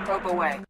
Probe away.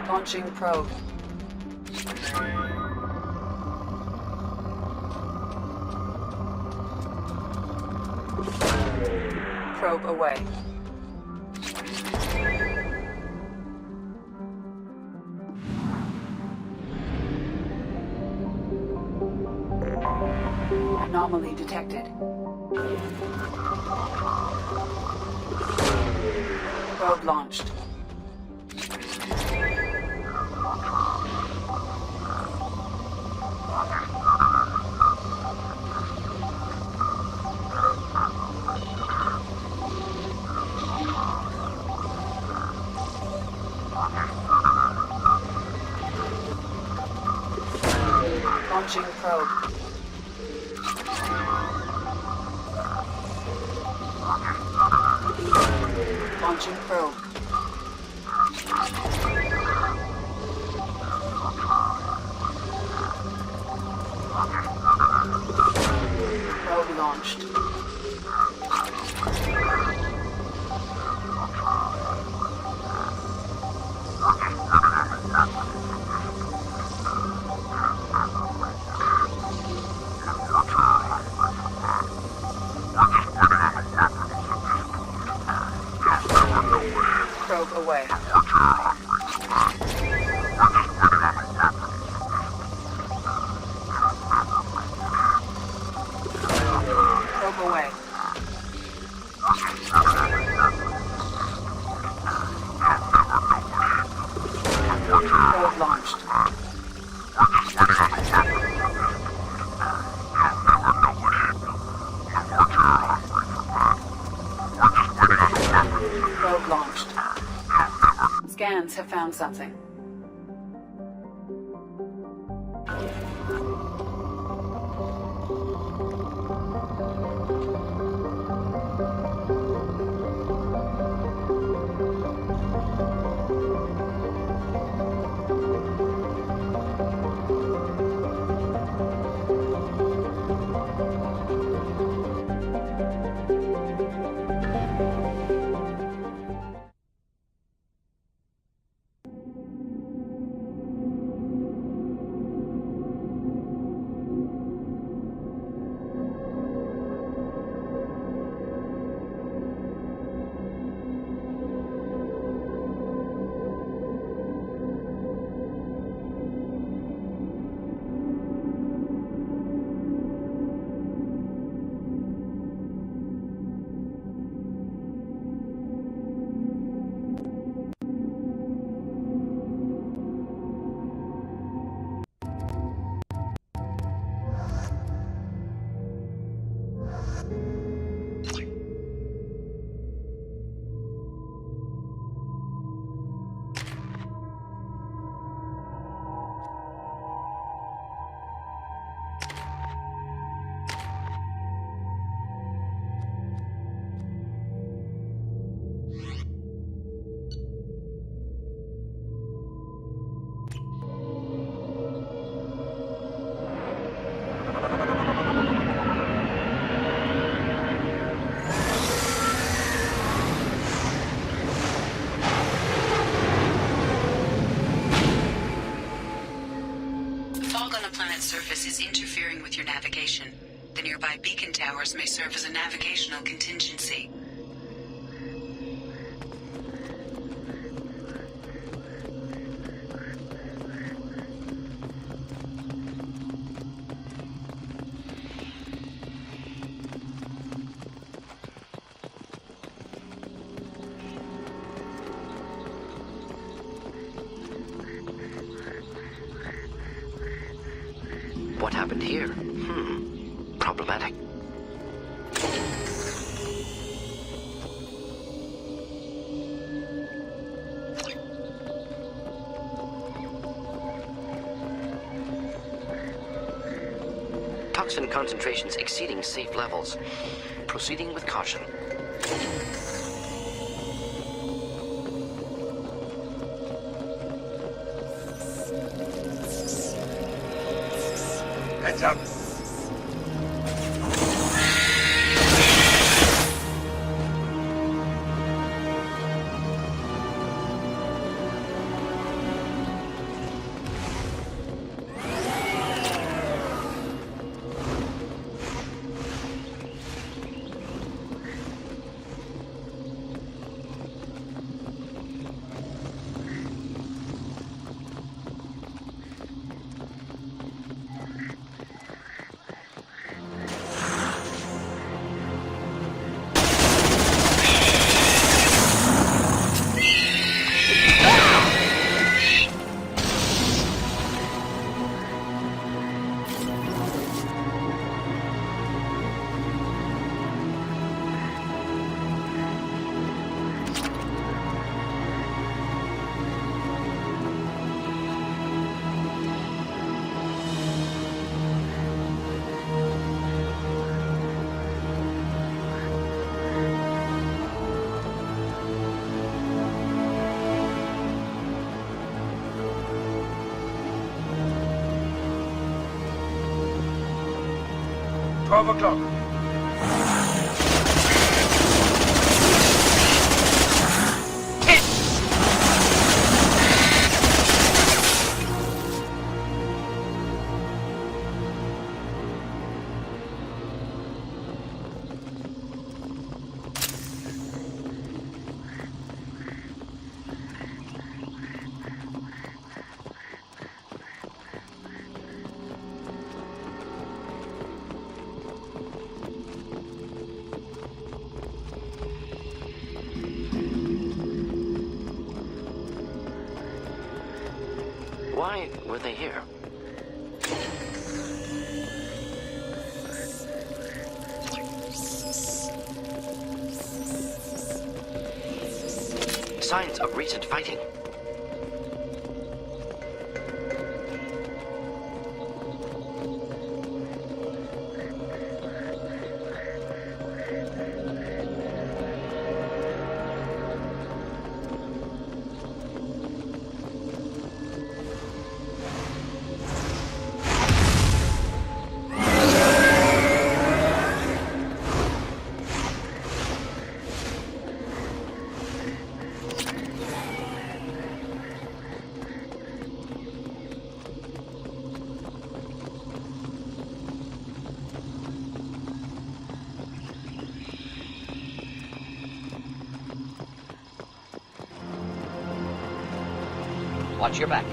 Launching probe. Probe away. Anomaly detected. Probe launched. Launching probe. Launching probe. Probe launched. Probe away. Probe away. Probe launched. Probe launched. Scans have found something. surface is interfering with your navigation. The nearby beacon towers may serve as a navigational contingency. What happened here? Problematic. Toxin concentrations exceeding safe levels. Proceeding with caution. Heads up. $12 o'clock. Why were they here? Signs of recent fighting. Watch your back.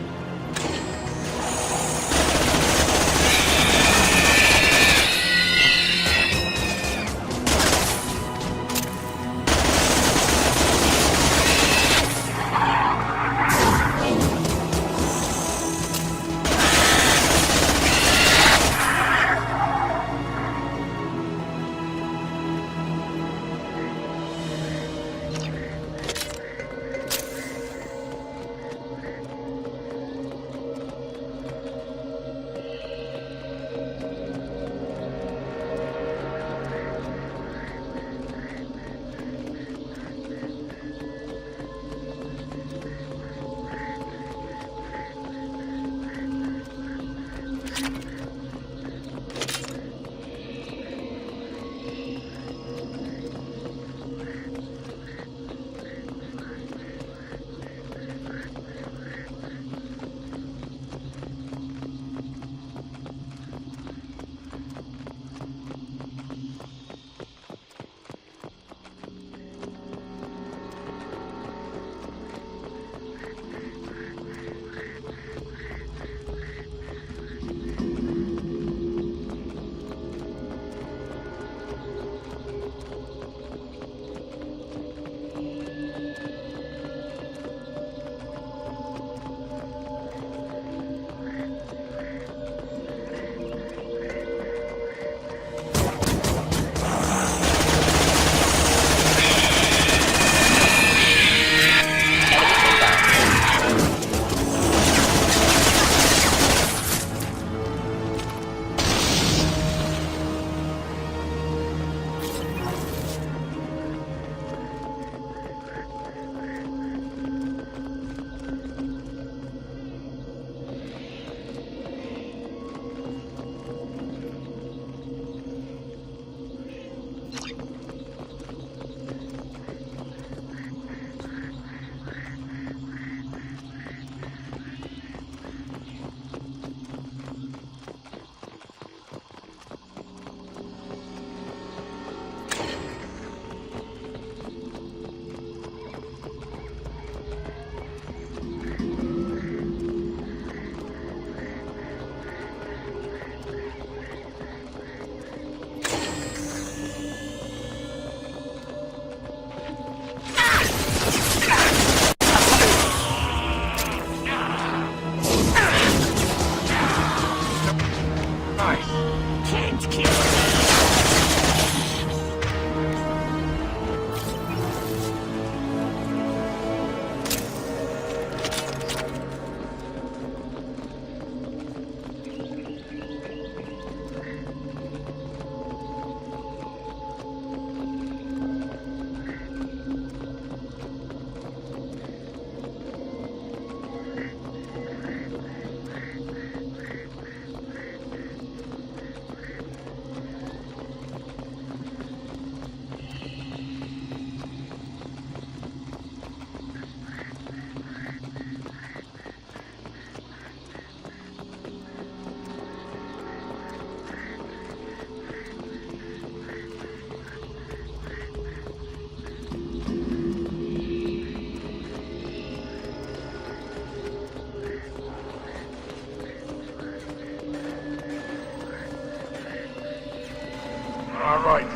All right.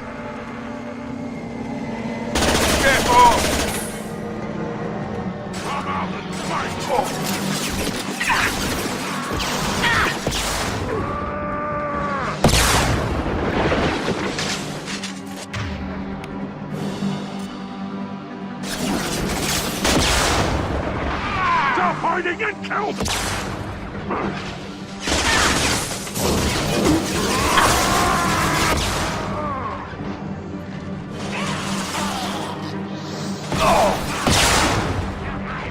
Careful! Come out and fight! Stop hiding and kill them!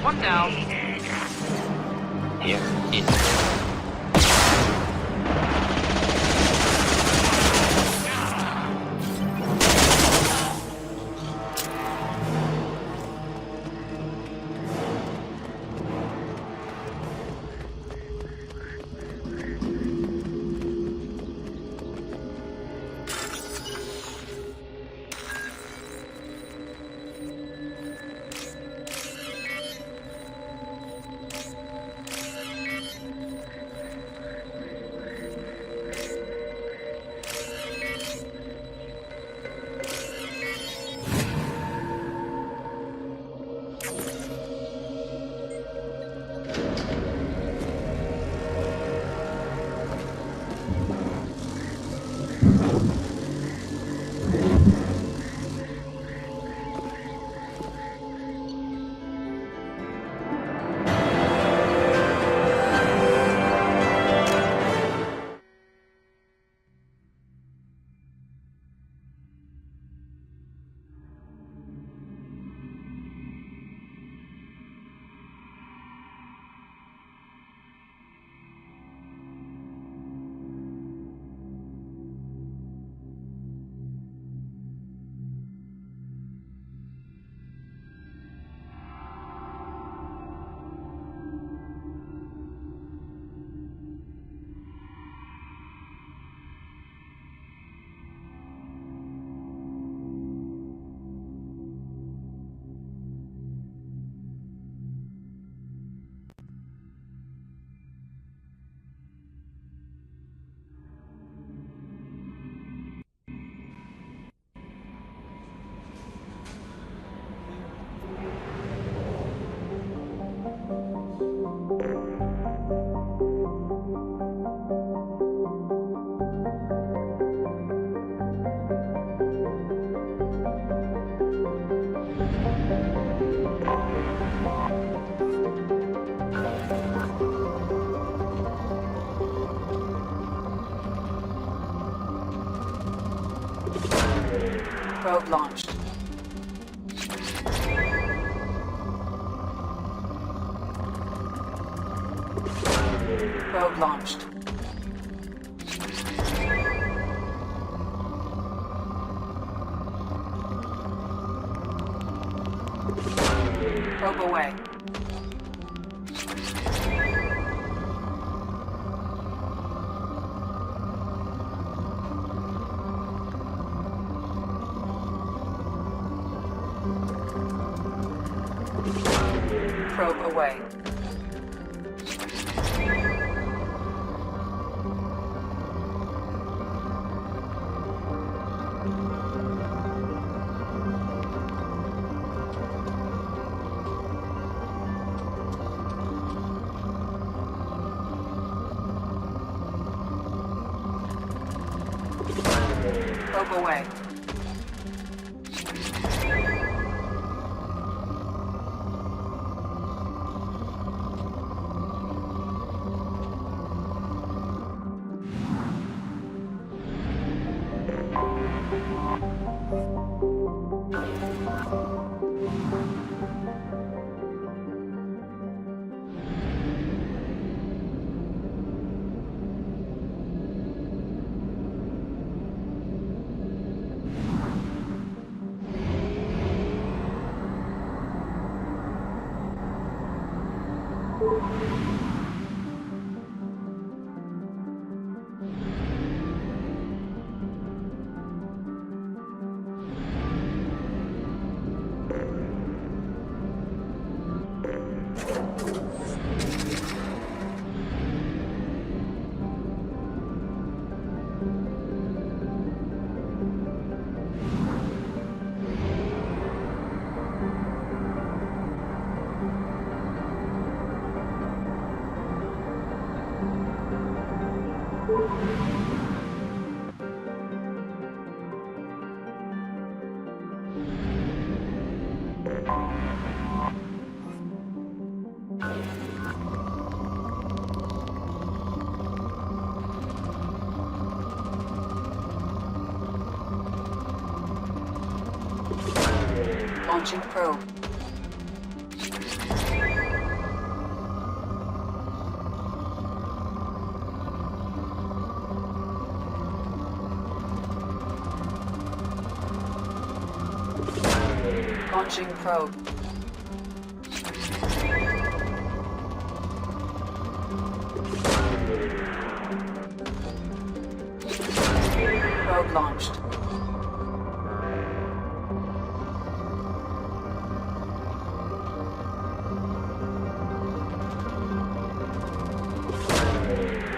One down. Here is... Probe launched. Probe launched. Probe away. Probe away. Probe away. Launching probe. Launching probe. Probe launched.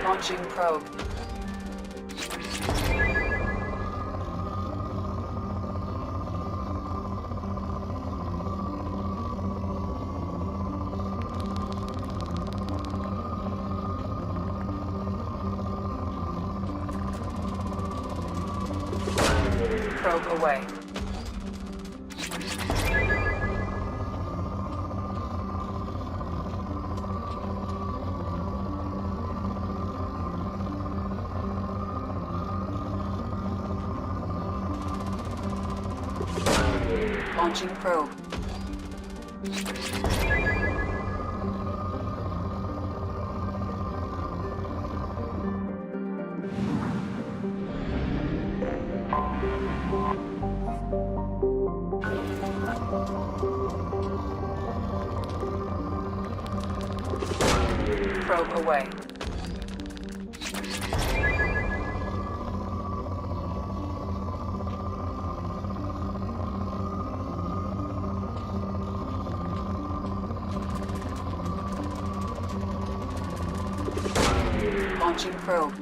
Launching probe. Probe away. Launching probe. Probe away. Launching probe.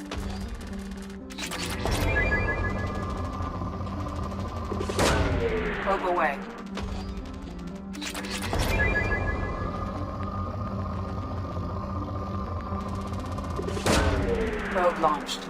Probe away. Probe launched.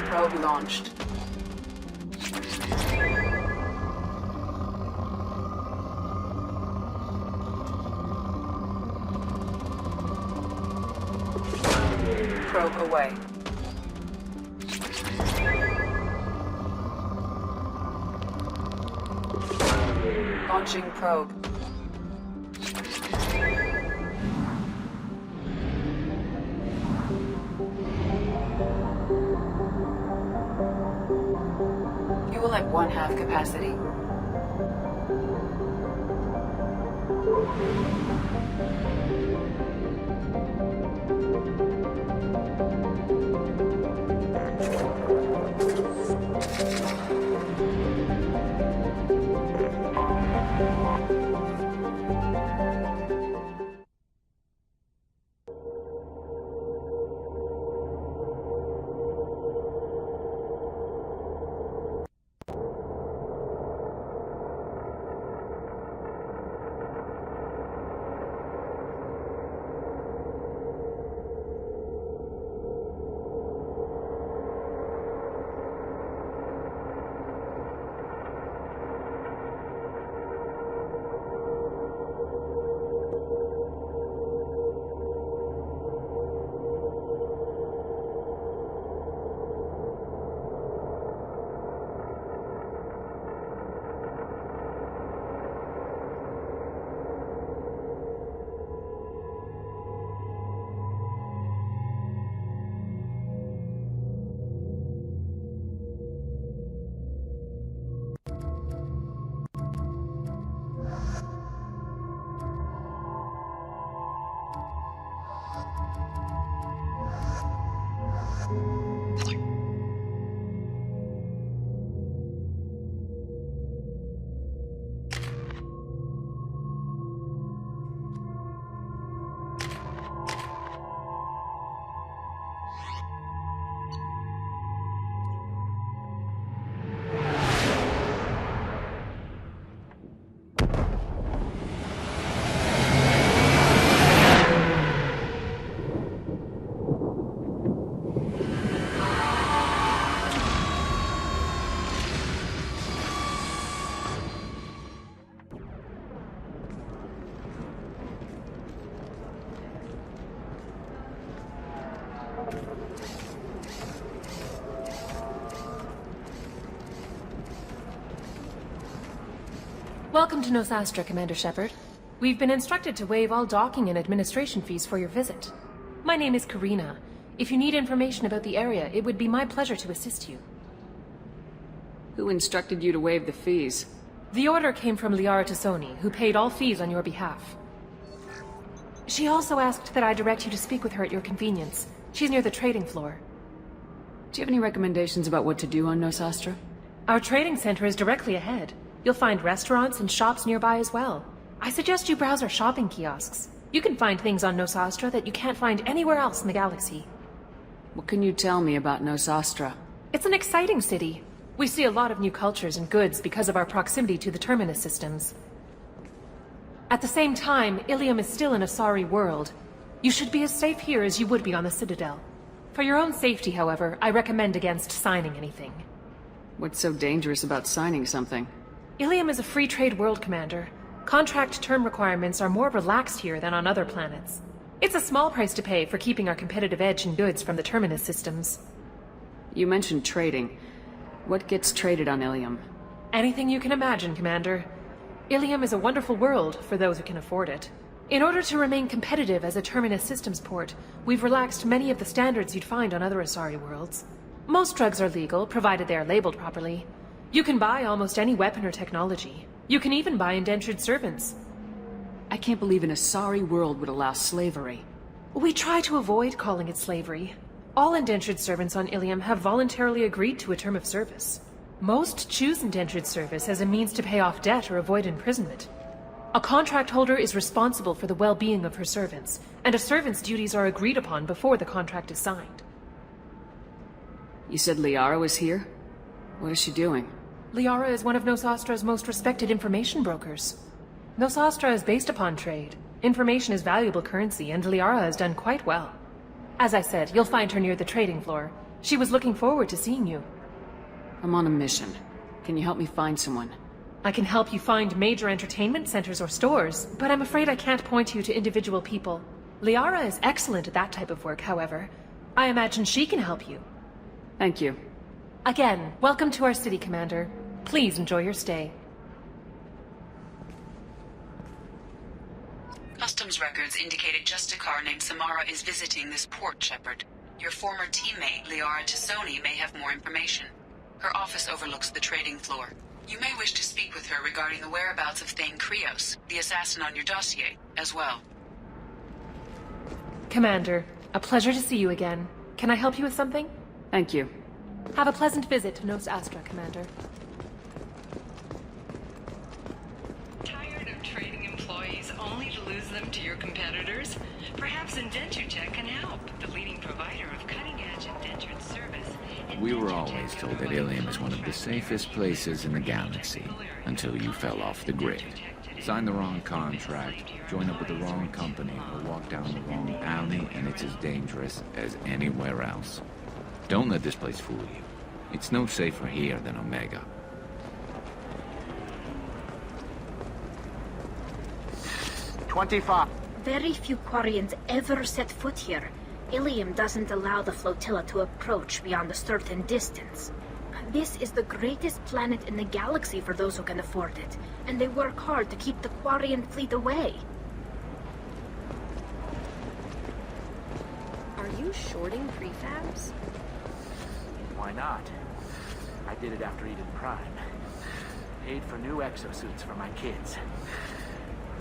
Probe launched. Probe away. Launching probe. Fuel at 1/2 capacity. Welcome to Nosastra, Commander Shepard. We've been instructed to waive all docking and administration fees for your visit. My name is Karina. If you need information about the area, it would be my pleasure to assist you. Who instructed you to waive the fees? The order came from Liara Tassoni, who paid all fees on your behalf. She also asked that I direct you to speak with her at your convenience. She's near the trading floor. Do you have any recommendations about what to do on Nosastra? Our trading center is directly ahead. You'll find restaurants and shops nearby as well. I suggest you browse our shopping kiosks. You can find things on Nosastra that you can't find anywhere else in the galaxy. What can you tell me about Nosastra? It's an exciting city. We see a lot of new cultures and goods because of our proximity to the Terminus systems. At the same time, Illium is still an Asari world. You should be as safe here as you would be on the Citadel. For your own safety, however, I recommend against signing anything. What's so dangerous about signing something? Illium is a free trade world, Commander. Contract term requirements are more relaxed here than on other planets. It's a small price to pay for keeping our competitive edge in goods from the Terminus systems. You mentioned trading. What gets traded on Illium? Anything you can imagine, Commander. Illium is a wonderful world for those who can afford it. In order to remain competitive as a Terminus systems port, we've relaxed many of the standards you'd find on other Asari worlds. Most drugs are legal, provided they are labeled properly. You can buy almost any weapon or technology. You can even buy indentured servants. I can't believe an Asari world would allow slavery. We try to avoid calling it slavery. All indentured servants on Illium have voluntarily agreed to a term of service. Most choose indentured service as a means to pay off debt or avoid imprisonment. A contract holder is responsible for the well-being of her servants, and a servant's duties are agreed upon before the contract is signed. You said Liara was here? What is she doing? Liara is one of Nosastra's most respected information brokers. Nosastra is based upon trade. Information is valuable currency, and Liara has done quite well. As I said, you'll find her near the trading floor. She was looking forward to seeing you. I'm on a mission. Can you help me find someone? I can help you find major entertainment centers or stores, but I'm afraid I can't point you to individual people. Liara is excellent at that type of work, however. I imagine she can help you. Thank you. Again, welcome to our city, Commander. Please enjoy your stay. Customs records indicate a Justicar named Samara is visiting this port, Shepard. Your former teammate, Liara Tassoni, may have more information. Her office overlooks the trading floor. You may wish to speak with her regarding the whereabouts of Thane Krios, the assassin on your dossier, as well. Commander, a pleasure to see you again. Can I help you with something? Thank you. Have a pleasant visit to Nosastra, Commander. Tired of trading employees only to lose them to your competitors? Perhaps IndentureTech can help, the leading provider of cutting-edge indentured service. We were always told that Illium is one of the safest places in the galaxy, until you fell off the grid. Sign the wrong contract, join up with the wrong company, or walk down the wrong alley, and it's as dangerous as anywhere else. Don't let this place fool you. It's no safer here than Omega. Very few Quarians ever set foot here. Illium doesn't allow the flotilla to approach beyond a certain distance. This is the greatest planet in the galaxy for those who can afford it, and they work hard to keep the Quarian fleet away. Are you shorting prefabs? Why not? I did it after Eden Prime. Paid for new exosuits for my kids.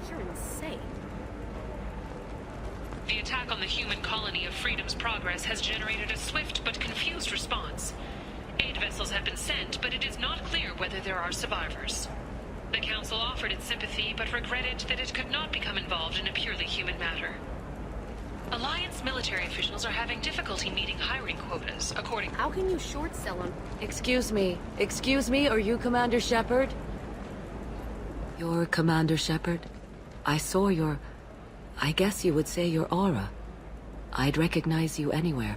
You're insane. The attack on the human colony of Freedom's Progress has generated a swift but confused response. Aid vessels have been sent, but it is not clear whether there are survivors. The Council offered its sympathy, but regretted that it could not become involved in a purely human matter. Alliance military officials are having difficulty meeting hiring quotas, according... How can you short sell them? Excuse me, are you Commander Shepard? You're Commander Shepard? I saw your... I guess you would say your aura. I'd recognize you anywhere.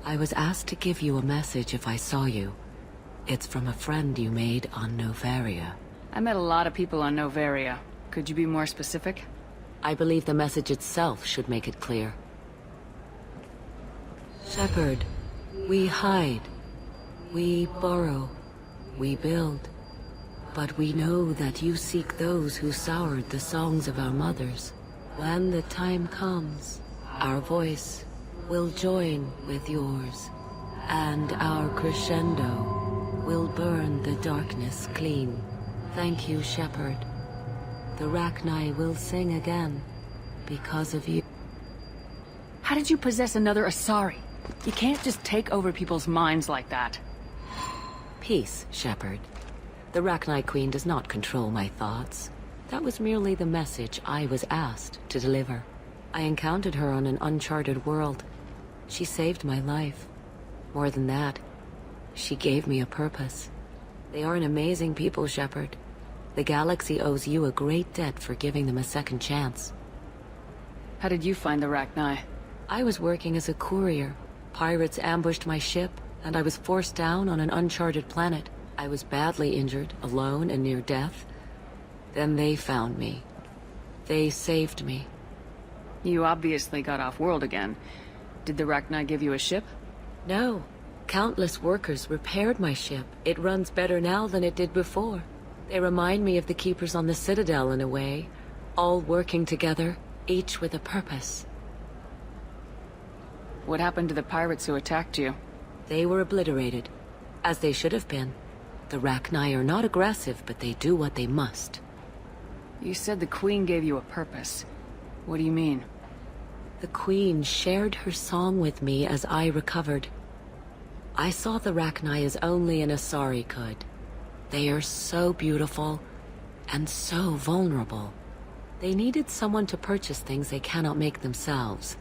I was asked to give you a message if I saw you. It's from a friend you made on Novaria. I met a lot of people on Novaria. Could you be more specific? I believe the message itself should make it clear. Shepard, we hide. We borrow. We build. But we know that you seek those who soured the songs of our mothers. When the time comes, our voice will join with yours, and our crescendo will burn the darkness clean. Thank you, Shepherd. The Rachni will sing again because of you. How did you possess another Asari? You can't just take over people's minds like that. Peace, Shepherd. The Rachni Queen does not control my thoughts. That was merely the message I was asked to deliver. I encountered her on an uncharted world. She saved my life. More than that, she gave me a purpose. They are an amazing people, Shepherd. The galaxy owes you a great debt for giving them a second chance. How did you find the Rachni? I was working as a courier. Pirates ambushed my ship, and I was forced down on an uncharted planet. I was badly injured, alone and near death. Then they found me. They saved me. You obviously got off-world again. Did the Rachni give you a ship? No. Countless workers repaired my ship. It runs better now than it did before. They remind me of the Keepers on the Citadel in a way. All working together, each with a purpose. What happened to the pirates who attacked you? They were obliterated, as they should have been. The Rachni are not aggressive, but they do what they must. You said the Queen gave you a purpose. What do you mean? The Queen shared her song with me as I recovered. I saw the Rachni as only an Asari could. They are so beautiful, and so vulnerable. They needed someone to purchase things they cannot make themselves.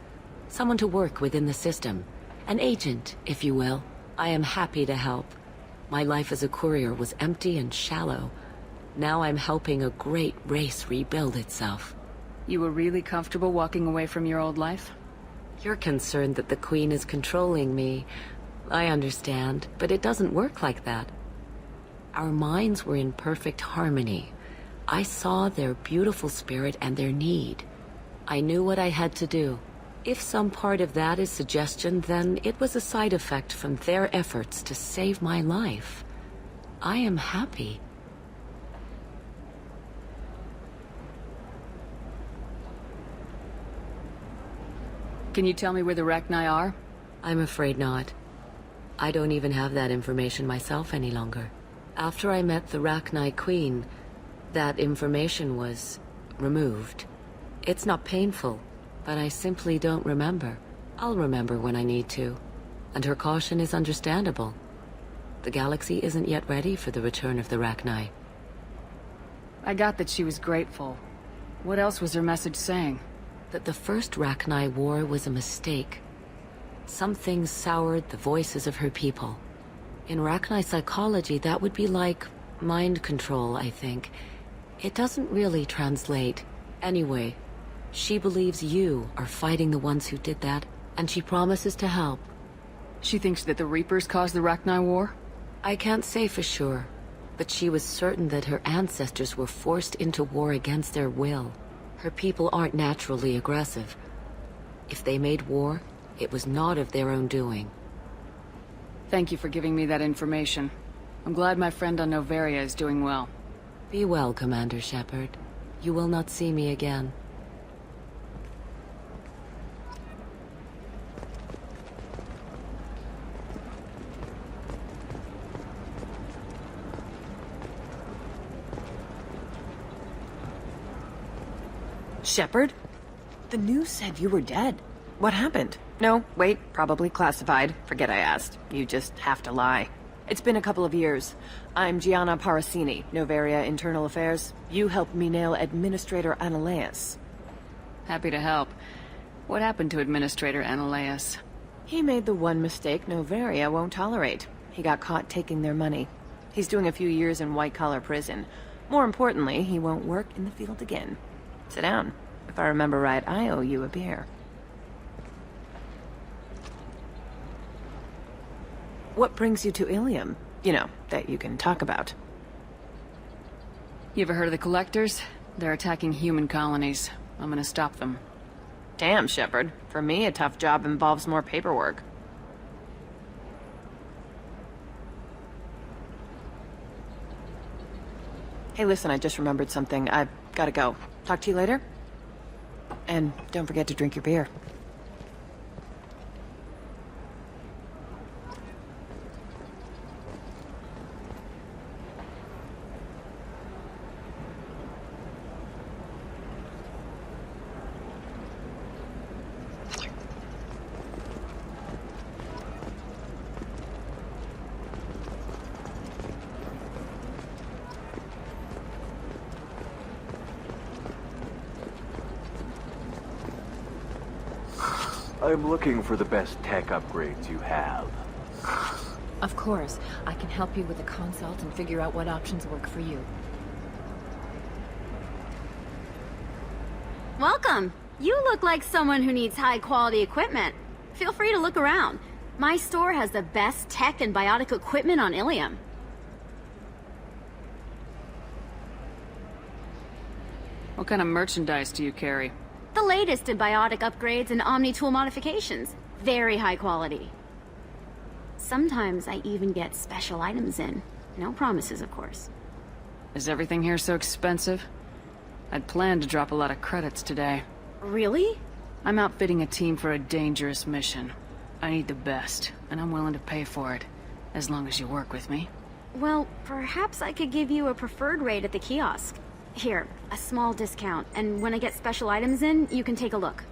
Someone to work within the system. An agent, if you will. I am happy to help. My life as a courier was empty and shallow. Now I'm helping a great race rebuild itself. You were really comfortable walking away from your old life? You're concerned that the Queen is controlling me. I understand, but it doesn't work like that. Our minds were in perfect harmony. I saw their beautiful spirit and their need. I knew what I had to do. If some part of that is suggestion, then it was a side effect from their efforts to save my life. I am happy. Can you tell me where the Rachni are? I'm afraid not. I don't even have that information myself any longer. After I met the Rachni Queen, that information was removed. It's not painful, but I simply don't remember. I'll remember when I need to. And her caution is understandable. The galaxy isn't yet ready for the return of the Rachni. I got that she was grateful. What else was her message saying? That the first Rachni war was a mistake. Some things soured the voices of her people. In Rachni psychology, that would be like mind control, I think. It doesn't really translate. Anyway, she believes you are fighting the ones who did that, and she promises to help. She thinks that the Reapers caused the Rachni war? I can't say for sure, but she was certain that her ancestors were forced into war against their will. Her people aren't naturally aggressive. If they made war, it was not of their own doing. Thank you for giving me that information. I'm glad my friend on Noveria is doing well. Be well, Commander Shepard. You will not see me again. Shepard? The news said you were dead. What happened? No, wait, probably classified. Forget I asked. You just have to lie. It's been a couple of years. I'm Gianna Parasini, Noveria Internal Affairs. You helped me nail Administrator Analeas. Happy to help. What happened to Administrator Analeas? He made the one mistake Noveria won't tolerate. He got caught taking their money. He's doing a few years in white-collar prison. More importantly, he won't work in the field again. Sit down. If I remember right, I owe you a beer. What brings you to Illium? You know, that you can talk about. You ever heard of the Collectors? They're attacking human colonies. I'm gonna stop them. Damn, Shepard. For me, a tough job involves more paperwork. Hey, listen, I just remembered something. I've gotta go. Talk to you later? And don't forget to drink your beer. I'm looking for the best tech upgrades you have. Of course. I can help you with a consult and figure out what options work for you. Welcome! You look like someone who needs high-quality equipment. Feel free to look around. My store has the best tech and biotic equipment on Illium. What kind of merchandise do you carry? The latest in biotic upgrades and omni-tool modifications. Very high quality. Sometimes I even get special items in. No promises, of course. Is everything here so expensive? I'd planned to drop a lot of credits today. Really? I'm outfitting a team for a dangerous mission. I need the best, and I'm willing to pay for it, as long as you work with me. Well, perhaps I could give you a preferred rate at the kiosk. Here, a small discount, and when I get special items in, you can take a look.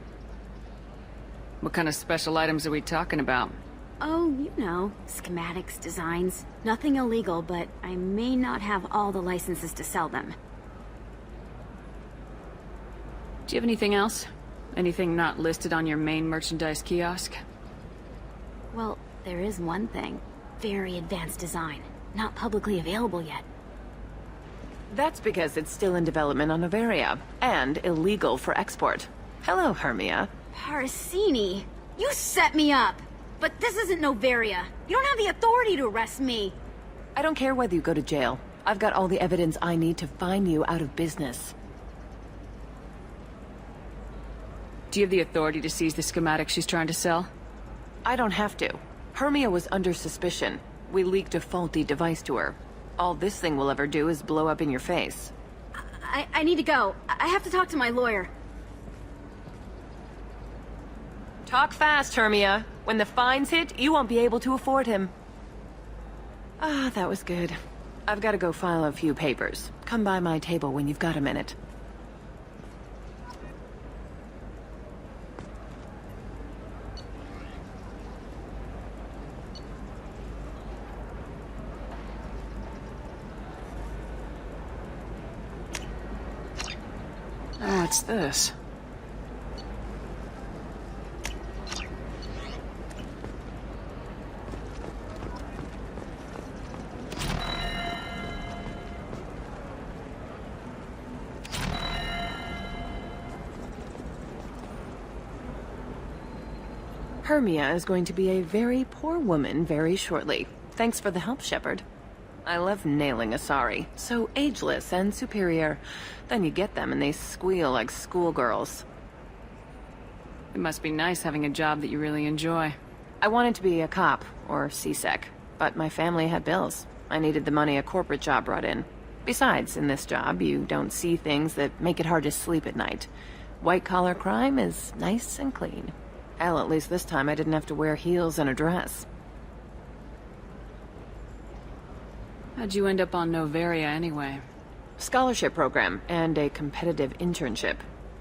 What kind of special items are we talking about? Oh, you know, schematics, designs. Nothing illegal, but I may not have all the licenses to sell them. Do you have anything else? Anything not listed on your main merchandise kiosk? Well, there is one thing. Very advanced design. Not publicly available yet. That's because it's still in development on Noveria, and illegal for export. Hello, Hermia. Parasini, you set me up! But this isn't Noveria. You don't have the authority to arrest me. I don't care whether you go to jail. I've got all the evidence I need to find you out of business. Do you have the authority to seize the schematic she's trying to sell? I don't have to. Hermia was under suspicion. We leaked a faulty device to her. All this thing will ever do is blow up in your face. I need to go. I have to talk to my lawyer. Talk fast, Hermia. When the fines hit, you won't be able to afford him. Ah, that was good. I've got to go file a few papers. Come by my table when you've got a minute. Oh, what's this? Hermia is going to be a very poor woman very shortly. Thanks for the help, Shepard. I love nailing Asari. So ageless and superior. Then you get them and they squeal like schoolgirls. It must be nice having a job that you really enjoy. I wanted to be a cop, or CSEC, but my family had bills. I needed the money a corporate job brought in. Besides, in this job, you don't see things that make it hard to sleep at night. White-collar crime is nice and clean. Hell, at least this time I didn't have to wear heels and a dress. How'd you end up on Noveria anyway? Scholarship program and a competitive internship.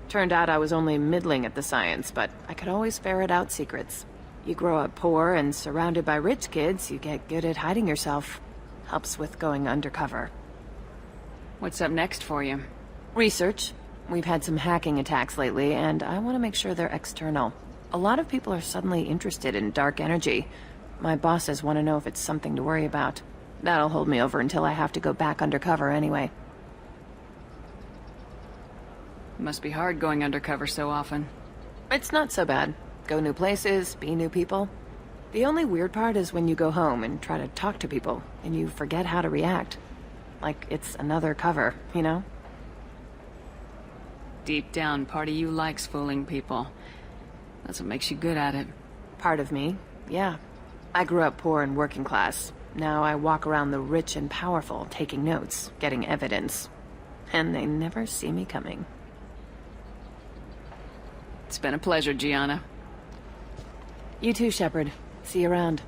Turned out I was only middling at the science, but I could always ferret out secrets. You grow up poor and surrounded by rich kids, you get good at hiding yourself. Helps with going undercover. What's up next for you? Research. We've had some hacking attacks lately, and I want to make sure they're external. A lot of people are suddenly interested in dark energy. My bosses want to know if it's something to worry about. That'll hold me over until I have to go back undercover anyway. It must be hard going undercover so often. It's not so bad. Go new places, be new people. The only weird part is when you go home and try to talk to people, and you forget how to react. Like it's another cover, you know? Deep down, part of you likes fooling people. That's what makes you good at it. Part of me, yeah. I grew up poor and working class. Now I walk around the rich and powerful, taking notes, getting evidence. and they never see me coming. It's been a pleasure, Gianna. You too, Shepard. See you around.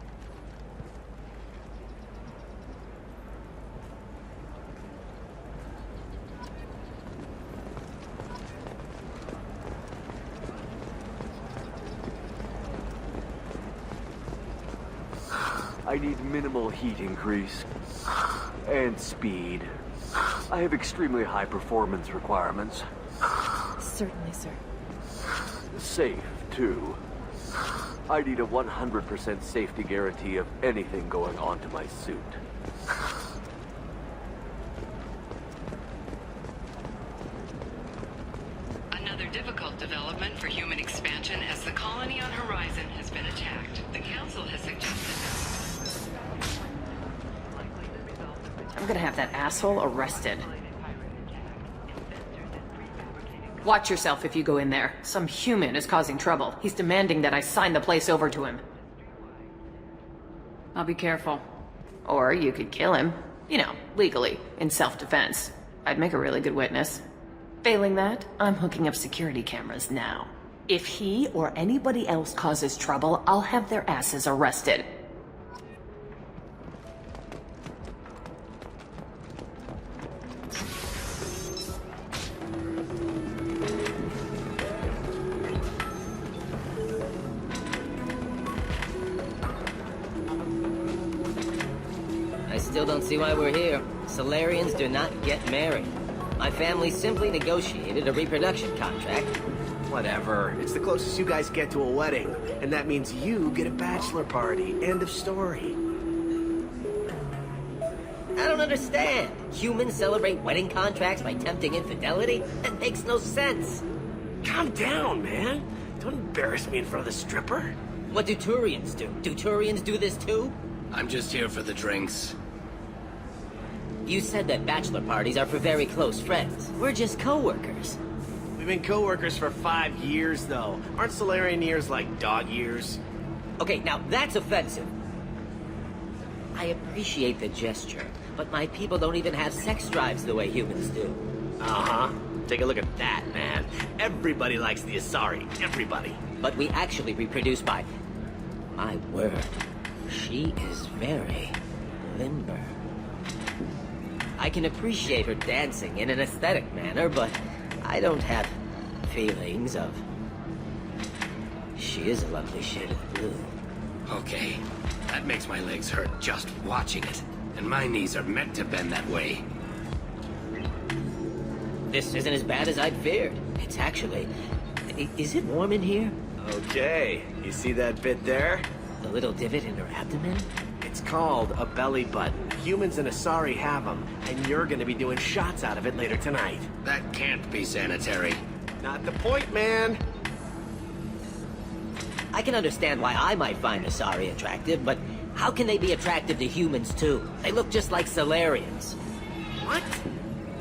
I need minimal heat increase. And speed. I have extremely high performance requirements. Certainly, sir. Safe, too. I need a 100% safety guarantee of anything going onto my suit. Another difficult development for human expansion as the colony on Horizon has been attacked. The Council has suggested... I'm gonna have that asshole arrested. Watch yourself if you go in there. Some human is causing trouble. He's demanding that I sign the place over to him. I'll be careful. Or you could kill him. You know, legally, in self-defense. I'd make a really good witness. Failing that, I'm hooking up security cameras now. If he or anybody else causes trouble, I'll have their asses arrested. Still don't see why we're here. Solarians do not get married. My family simply negotiated a reproduction contract. Whatever. It's the closest you guys get to a wedding. And that means you get a bachelor party. End of story. I don't understand. Humans celebrate wedding contracts by tempting infidelity? That makes no sense. Calm down, man. Don't embarrass me in front of the stripper. What do Turians do? Do Turians do this too? I'm just here for the drinks. You said that bachelor parties are for very close friends. We're just co-workers. We've been co-workers for 5 years, though. Aren't Solarian years like dog years? Okay, now that's offensive. I appreciate the gesture, but my people don't even have sex drives the way humans do. Uh-huh. Take a look at that, man. Everybody likes the Asari. Everybody. But we actually reproduce by... My word. She is very limber. I can appreciate her dancing in an aesthetic manner, but I don't have feelings of... She is a lovely shade of blue. Okay, that makes my legs hurt just watching it. And my knees are meant to bend that way. This isn't as bad as I'd feared. It's actually... Is it warm in here? Okay, you see that bit there? The little divot in her abdomen? It's called a belly button. Humans and Asari have them, and you're gonna be doing shots out of it later tonight. That can't be sanitary. Not the point, man. I can understand why I might find Asari attractive, but how can they be attractive to humans too? They look just like Solarians. What?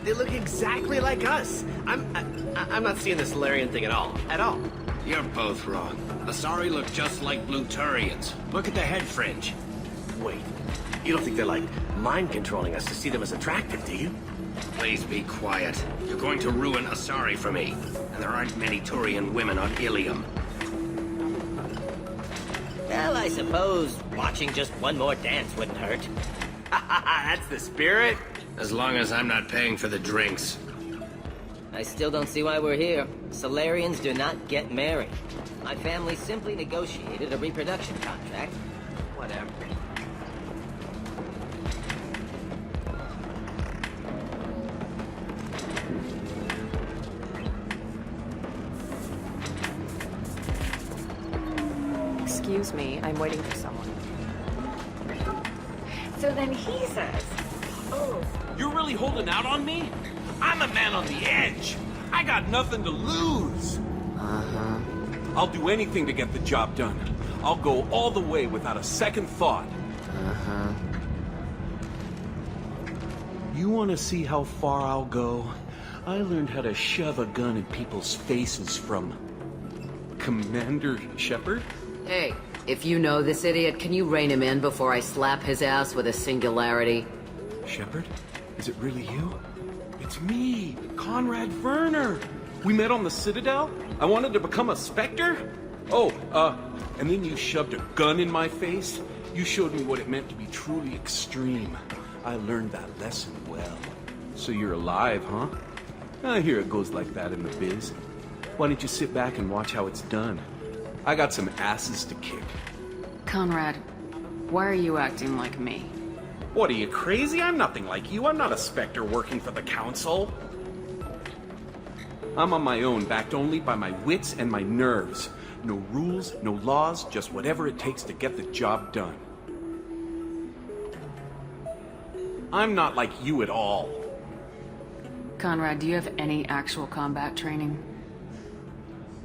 They look exactly like us. I'm not seeing the Solarian thing at all. At all. You're both wrong. Asari look just like blue Turians. Look at the head fringe. Wait, you don't think they're like mind-controlling us to see them as attractive, do you? Please be quiet. You're going to ruin Asari for me. And there aren't many Turian women on Illium. Well, I suppose watching just one more dance wouldn't hurt. That's the spirit. As long as I'm not paying for the drinks. I still don't see why we're here. Solarians do not get married. My family simply negotiated a reproduction contract. Whatever. Excuse me, I'm waiting for someone. So then he says, oh. You're really holding out on me? I'm a man on the edge. I got nothing to lose. Uh-huh. I'll do anything to get the job done. I'll go all the way without a second thought. Uh-huh. You want to see how far I'll go? I learned how to shove a gun in people's faces from... Commander Shepard? Hey, if you know this idiot, can you rein him in before I slap his ass with a singularity? Shepard? Is it really you? It's me, Conrad Werner. We met on the Citadel. I wanted to become a Spectre. Oh, and then you shoved a gun in my face. You showed me what it meant to be truly extreme. I learned that lesson well. So you're alive, huh? I hear it goes like that in the biz. Why don't you sit back and watch how it's done? I got some asses to kick. Conrad, why are you acting like me? What, are you crazy? I'm nothing like you. I'm not a Spectre working for the Council. I'm on my own, backed only by my wits and my nerves. No rules, no laws, just whatever it takes to get the job done. I'm not like you at all. Conrad, do you have any actual combat training?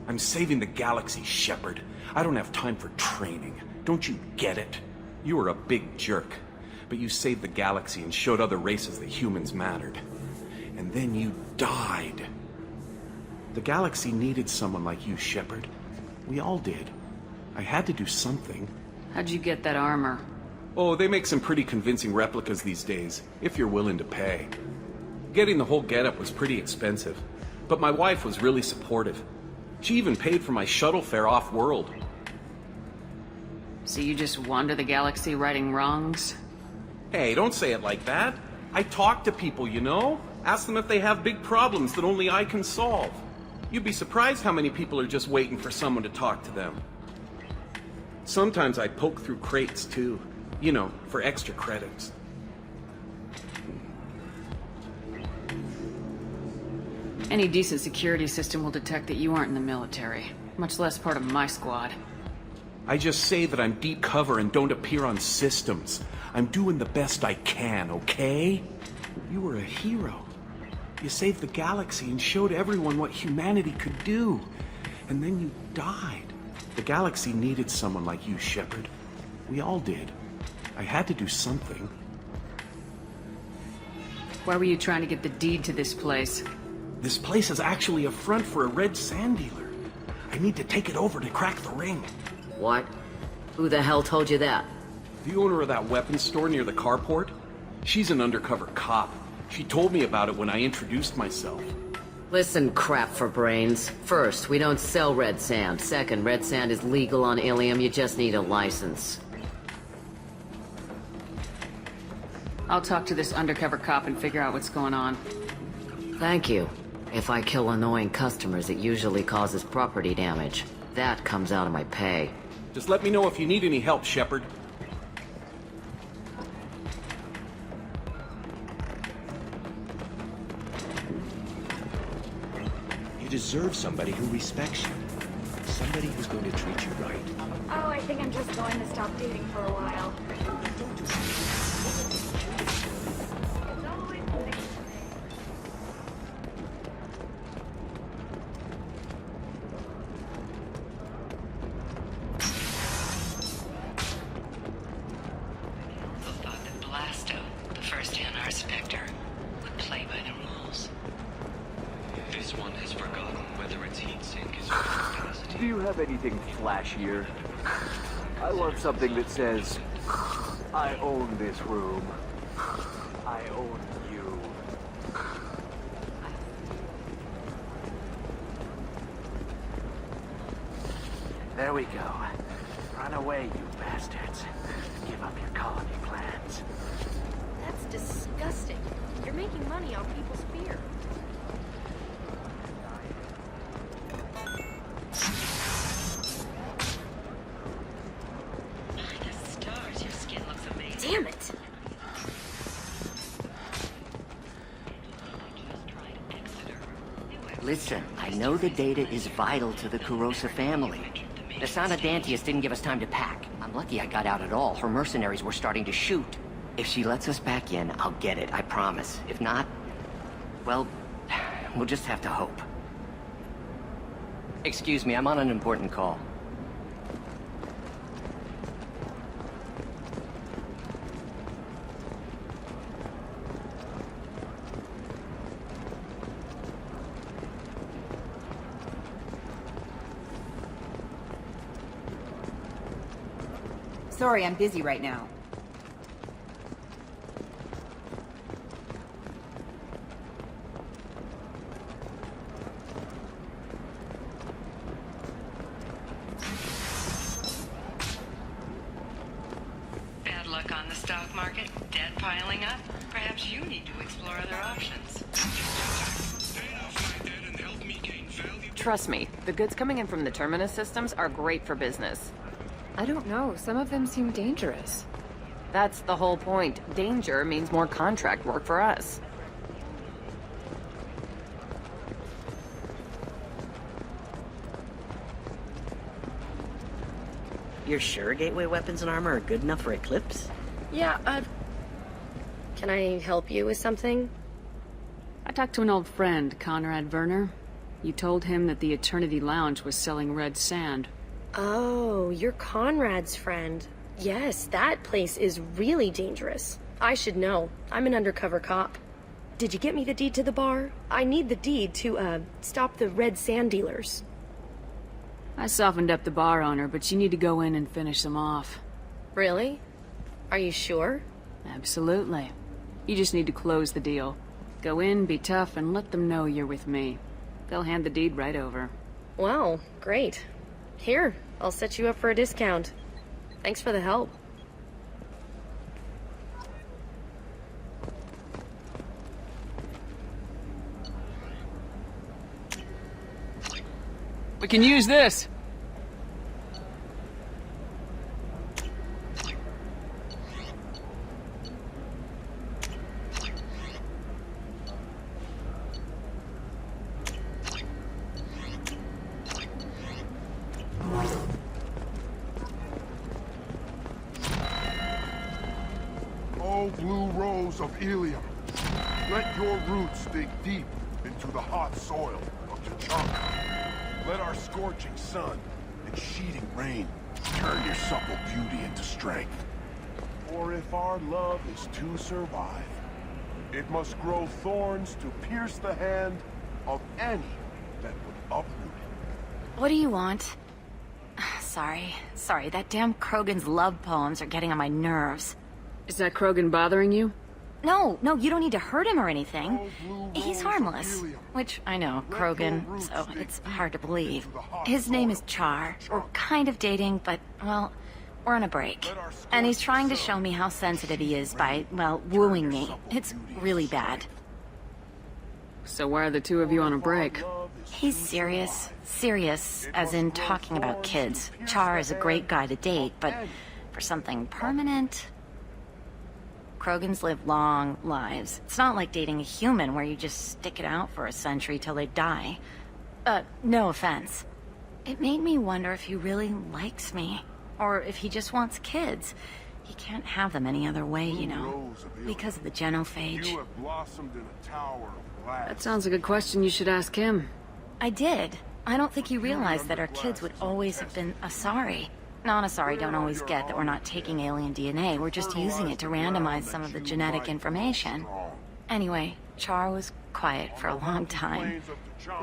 I'm saving the galaxy, Shepard. I don't have time for training. Don't you get it? You were a big jerk, but you saved the galaxy and showed other races that humans mattered. And then you died. The galaxy needed someone like you, Shepard. We all did. I had to do something. How'd you get that armor? Oh, they make some pretty convincing replicas these days, if you're willing to pay. Getting the whole getup was pretty expensive, but my wife was really supportive. She even paid for my shuttle fare off-world. So you just wander the galaxy righting wrongs? Hey, don't say it like that. I talk to people, you know? Ask them if they have big problems that only I can solve. You'd be surprised how many people are just waiting for someone to talk to them. Sometimes I poke through crates, too. You know, for extra credits. Any decent security system will detect that you aren't in the military, much less part of my squad. I just say that I'm deep cover and don't appear on systems. I'm doing the best I can, okay? You were a hero. You saved the galaxy and showed everyone what humanity could do. And then you died. The galaxy needed someone like you, Shepard. We all did. I had to do something. Why were you trying to get the deed to this place? This place is actually a front for a red sand dealer. I need to take it over to crack the ring. What? Who the hell told you that? The owner of that weapons store near the carport. She's an undercover cop. She told me about it when I introduced myself. Listen, crap for brains. First, we don't sell red sand. Second, red sand is legal on Illium. You just need a license. I'll talk to this undercover cop and figure out what's going on. Thank you. If I kill annoying customers, it usually causes property damage. That comes out of my pay. Just let me know if you need any help, Shepard. You deserve somebody who respects you. Somebody who's going to treat you right. Oh, I think I'm just going to stop dating for a while. Do you have anything flashier? I want something that says, I own this room. I own you. There we go. Run away, you bastards. Give up your colony plans. That's disgusting. You're making money on people's fear. Damn it! Listen, I know the data is vital to the Kurosa family. The Sana Dantius didn't give us time to pack. I'm lucky I got out at all. Her mercenaries were starting to shoot. If she lets us back in, I'll get it, I promise. If not, well, we'll just have to hope. Excuse me, I'm on an important call. Sorry, I'm busy right now. the stock market, debt piling up? Perhaps you need to explore other options. Trust me, the goods coming in from the Terminus systems are great for business. I don't know. Some of them seem dangerous. That's the whole point. Danger means more contract work for us. You're sure gateway weapons and armor are good enough for Eclipse? Yeah, can I help you with something? I talked to an old friend, Conrad Werner. You told him that the Eternity Lounge was selling red sand. Oh, you're Conrad's friend. Yes, that place is really dangerous. I should know. I'm an undercover cop. Did you get me the deed to the bar? I need the deed to, stop the red sand dealers. I softened up the bar owner, but you need to go in and finish them off. Really? Are you sure? Absolutely. You just need to close the deal. Go in, be tough, and let them know you're with me. They'll hand the deed right over. Wow, great. Here, I'll set you up for a discount. Thanks for the help. We can use this! Oh, blue rose of Illium, let your roots dig deep into the hot soil of T'Chaka. Let our scorching sun and sheeting rain turn your supple beauty into strength. For if our love is to survive, it must grow thorns to pierce the hand of any that would uproot it. What do you want? Sorry, that damn Krogan's love poems are getting on my nerves. Is that Krogan bothering you? No, you don't need to hurt him or anything. He's harmless. Which, I know, Krogan, so it's hard to believe. His name is Char. We're kind of dating, but, well, we're on a break. And he's trying to show me how sensitive he is by, well, wooing me. It's really bad. So why are the two of you on a break? He's serious. Serious, as in talking about kids. Char is a great guy to date, but for something permanent... Krogans live long lives. It's not like dating a human where you just stick it out for a century till they die. No offense. It made me wonder if he really likes me. Or if he just wants kids. He can't have them any other way, you know. Because of the genophage. That sounds like a question you should ask him. I did. I don't think he realized that our kids would always have been Asari. Non-Asari don't always get that we're not taking alien DNA, we're just using it to randomize some of the genetic information. Anyway, Char was quiet for a long time.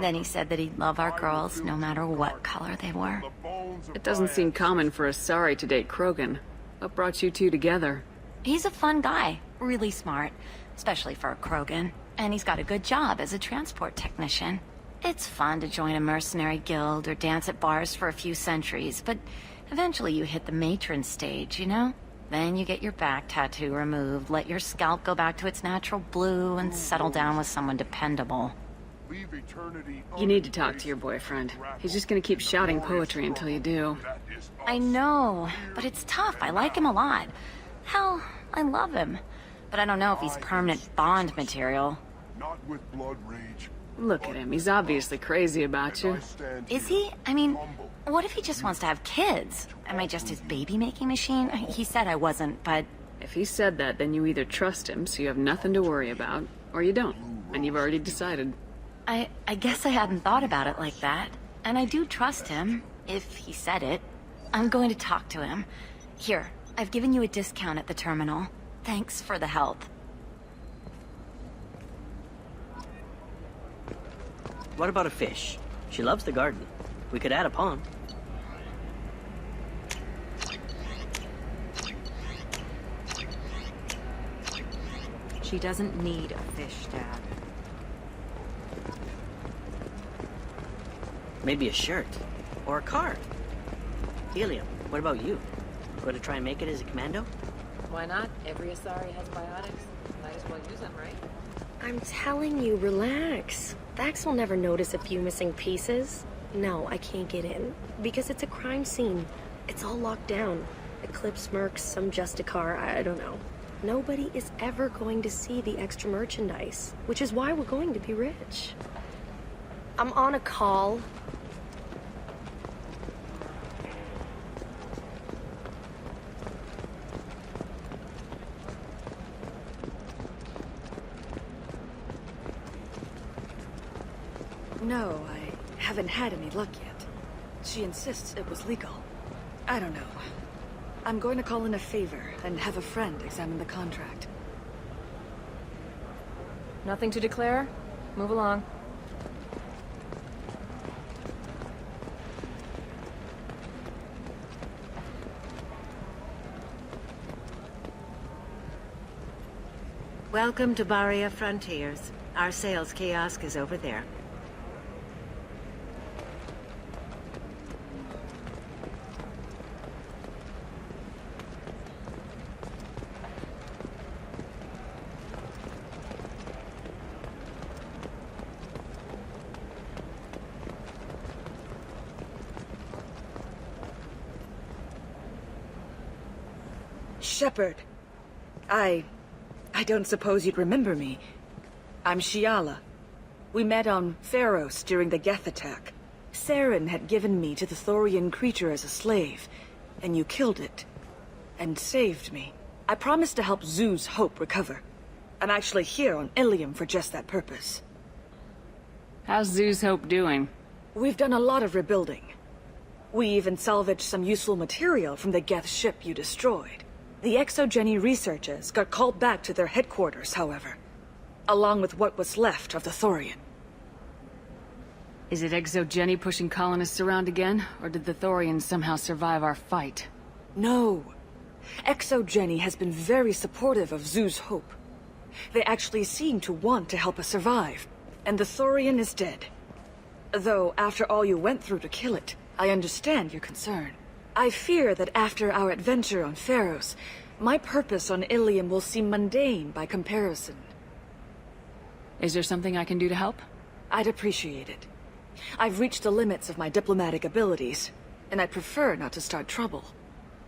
Then he said that he'd love our girls no matter what color they were. It doesn't seem common for Asari to date Krogan. What brought you two together? He's a fun guy, really smart, especially for a Krogan. And he's got a good job as a transport technician. It's fun to join a mercenary guild or dance at bars for a few centuries, but eventually you hit the matron stage, you know? Then you get your back tattoo removed, let your scalp go back to its natural blue, and settle down with someone dependable. You need to talk to your boyfriend. He's just gonna keep shouting poetry until you do. I know, but it's tough. I like him a lot. Hell, I love him. But I don't know if he's permanent Bond material. Not with blood rage. Look at him. He's obviously crazy about you. Is he? I mean, what if he just wants to have kids? Am I just his baby-making machine? He said I wasn't, but... If he said that, then you either trust him, so you have nothing to worry about, or you don't, and you've already decided. I guess I hadn't thought about it like that. And I do trust him, if he said it. I'm going to talk to him. Here, I've given you a discount at the terminal. Thanks for the help. What about a fish? She loves the garden. We could add a pond. She doesn't need a fish, Dad. Maybe a shirt. Or a card. Illium, what about you? Going to try and make it as a commando? Why not? Every Asari has biotics. Might as well use them, right? I'm telling you, relax. Vax will never notice a few missing pieces. No, I can't get in. Because it's a crime scene. It's all locked down. Eclipse mercs, some Justicar, I don't know. Nobody is ever going to see the extra merchandise, which is why we're going to be rich. I'm on a call. No, I haven't had any luck yet. She insists it was legal. I don't know. I'm going to call in a favor and have a friend examine the contract. Nothing to declare? Move along. Welcome to Barria Frontiers. Our sales kiosk is over there. Shepard. I don't suppose you'd remember me. I'm Shiala. We met on Pharos during the Geth attack. Saren had given me to the Thorian creature as a slave, and you killed it. And saved me. I promised to help Zoo's Hope recover. I'm actually here on Illium for just that purpose. How's Zoo's Hope doing? We've done a lot of rebuilding. We even salvaged some useful material from the Geth ship you destroyed. The Exogeny researchers got called back to their headquarters, however, along with what was left of the Thorian. Is it Exogeny pushing colonists around again, or did the Thorians somehow survive our fight? No. Exogeny has been very supportive of Zoo's Hope. They actually seem to want to help us survive, and the Thorian is dead. Though, after all you went through to kill it, I understand your concern. I fear that after our adventure on Pharos, my purpose on Illium will seem mundane by comparison. Is there something I can do to help? I'd appreciate it. I've reached the limits of my diplomatic abilities, and I'd prefer not to start trouble.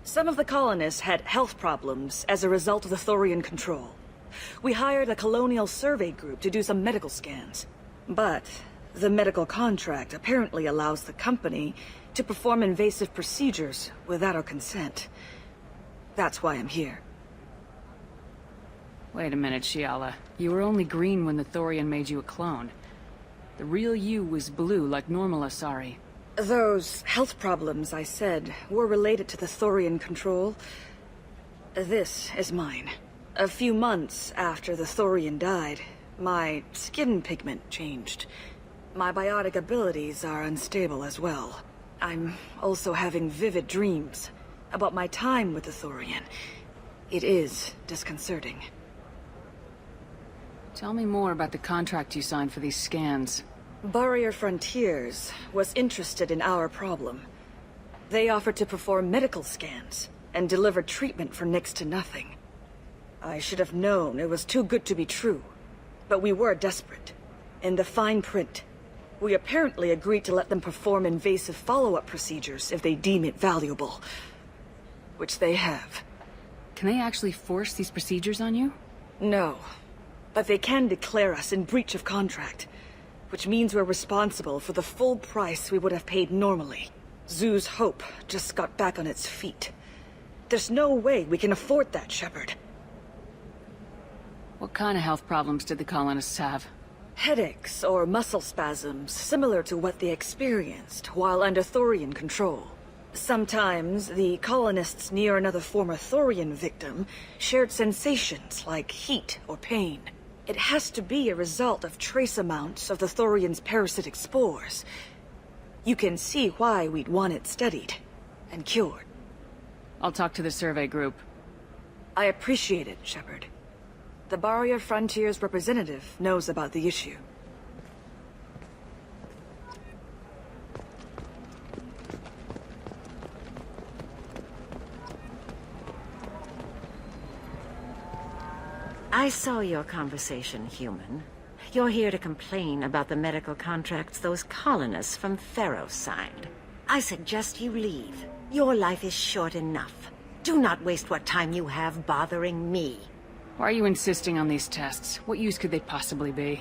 Some of the colonists had health problems as a result of the Thorian control. We hired a colonial survey group to do some medical scans. But the medical contract apparently allows the company to perform invasive procedures without our consent. That's why I'm here. Wait a minute, Shiala. You were only green when the Thorian made you a clone. The real you was blue like normal Asari. Those health problems I said were related to the Thorian control. This is mine. A few months after the Thorian died, my skin pigment changed. My biotic abilities are unstable as well. I'm also having vivid dreams about my time with the Thorian. It is disconcerting. Tell me more about the contract you signed for these scans. Barrier Frontiers was interested in our problem. They offered to perform medical scans and deliver treatment for next to nothing. I should have known it was too good to be true, but we were desperate. In the fine print, we apparently agreed to let them perform invasive follow-up procedures if they deem it valuable. Which they have. Can they actually force these procedures on you? No. But they can declare us in breach of contract. Which means we're responsible for the full price we would have paid normally. Zoo's Hope just got back on its feet. There's no way we can afford that, Shepard. What kind of health problems did the colonists have? Headaches or muscle spasms, similar to what they experienced while under Thorian control. Sometimes, the colonists near another former Thorian victim shared sensations like heat or pain. It has to be a result of trace amounts of the Thorian's parasitic spores. You can see why we'd want it studied and cured. I'll talk to the survey group. I appreciate it, Shepard. The Barrier Frontiers representative knows about the issue. I saw your conversation, human. You're here to complain about the medical contracts those colonists from Theros signed. I suggest you leave. Your life is short enough. Do not waste what time you have bothering me. Why are you insisting on these tests? What use could they possibly be?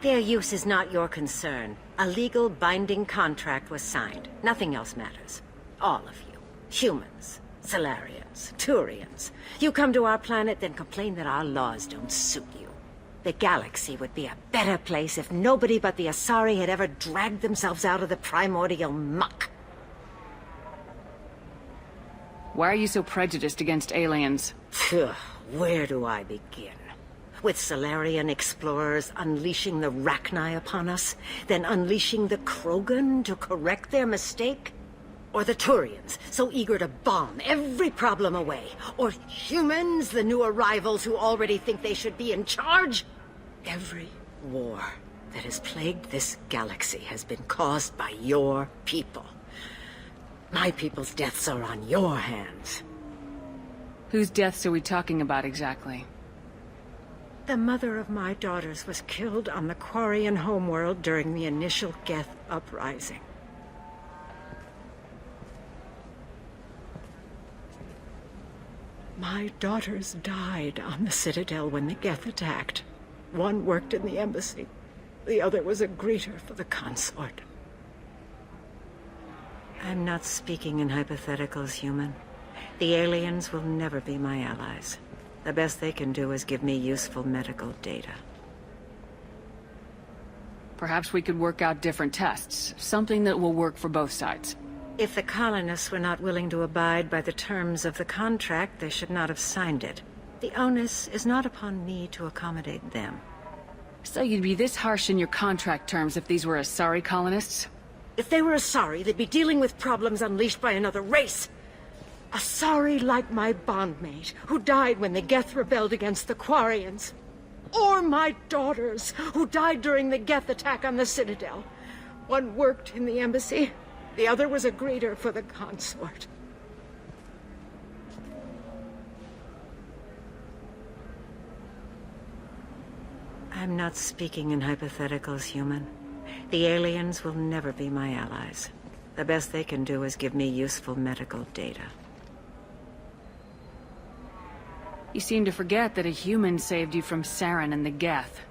Their use is not your concern. A legal binding contract was signed. Nothing else matters. All of you. Humans, Solarians, Turians. You come to our planet, then complain that our laws don't suit you. The galaxy would be a better place if nobody but the Asari had ever dragged themselves out of the primordial muck. Why are you so prejudiced against aliens? Phew, where do I begin? With Solarian explorers unleashing the Rachni upon us, then unleashing the Krogan to correct their mistake? Or the Turians, so eager to bomb every problem away? Or humans, the new arrivals who already think they should be in charge? Every war that has plagued this galaxy has been caused by your people. My people's deaths are on your hands. Whose deaths are we talking about exactly? The mother of my daughters was killed on the Quarian homeworld during the initial Geth uprising. My daughters died on the Citadel when the Geth attacked. One worked in the embassy. The other was a greeter for the consort. I'm not speaking in hypotheticals, human. The aliens will never be my allies. The best they can do is give me useful medical data. Perhaps we could work out different tests. Something that will work for both sides. If the colonists were not willing to abide by the terms of the contract, they should not have signed it. The onus is not upon me to accommodate them. So you'd be this harsh in your contract terms if these were Asari colonists? If they were Asari, they'd be dealing with problems unleashed by another race. Asari like my bondmate, who died when the Geth rebelled against the Quarians. Or my daughters, who died during the Geth attack on the Citadel. One worked in the embassy, the other was a greeter for the consort. I'm not speaking in hypotheticals, human. The aliens will never be my allies. The best they can do is give me useful medical data. You seem to forget that a human saved you from Saren and the Geth.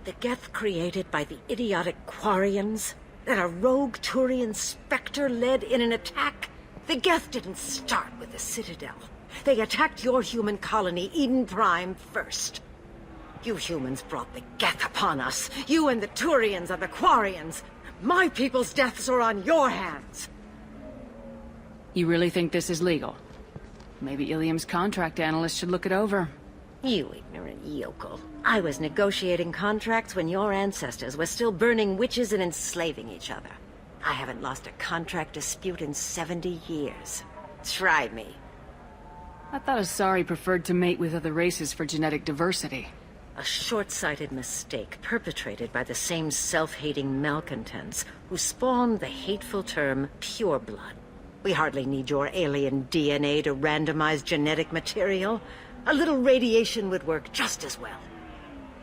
The Geth created by the idiotic Quarians? That a rogue Turian Spectre led in an attack? The Geth didn't start with the Citadel. They attacked your human colony, Eden Prime, first. You humans brought the Geth upon us. You and the Turians and the Quarians. My people's deaths are on your hands. You really think this is legal? Maybe Illium's contract analyst should look it over. You ignorant yokel. I was negotiating contracts when your ancestors were still burning witches and enslaving each other. I haven't lost a contract dispute in 70 years. Try me. I thought Asari preferred to mate with other races for genetic diversity. A short-sighted mistake perpetrated by the same self-hating malcontents who spawned the hateful term pureblood. We hardly need your alien DNA to randomize genetic material. A little radiation would work just as well.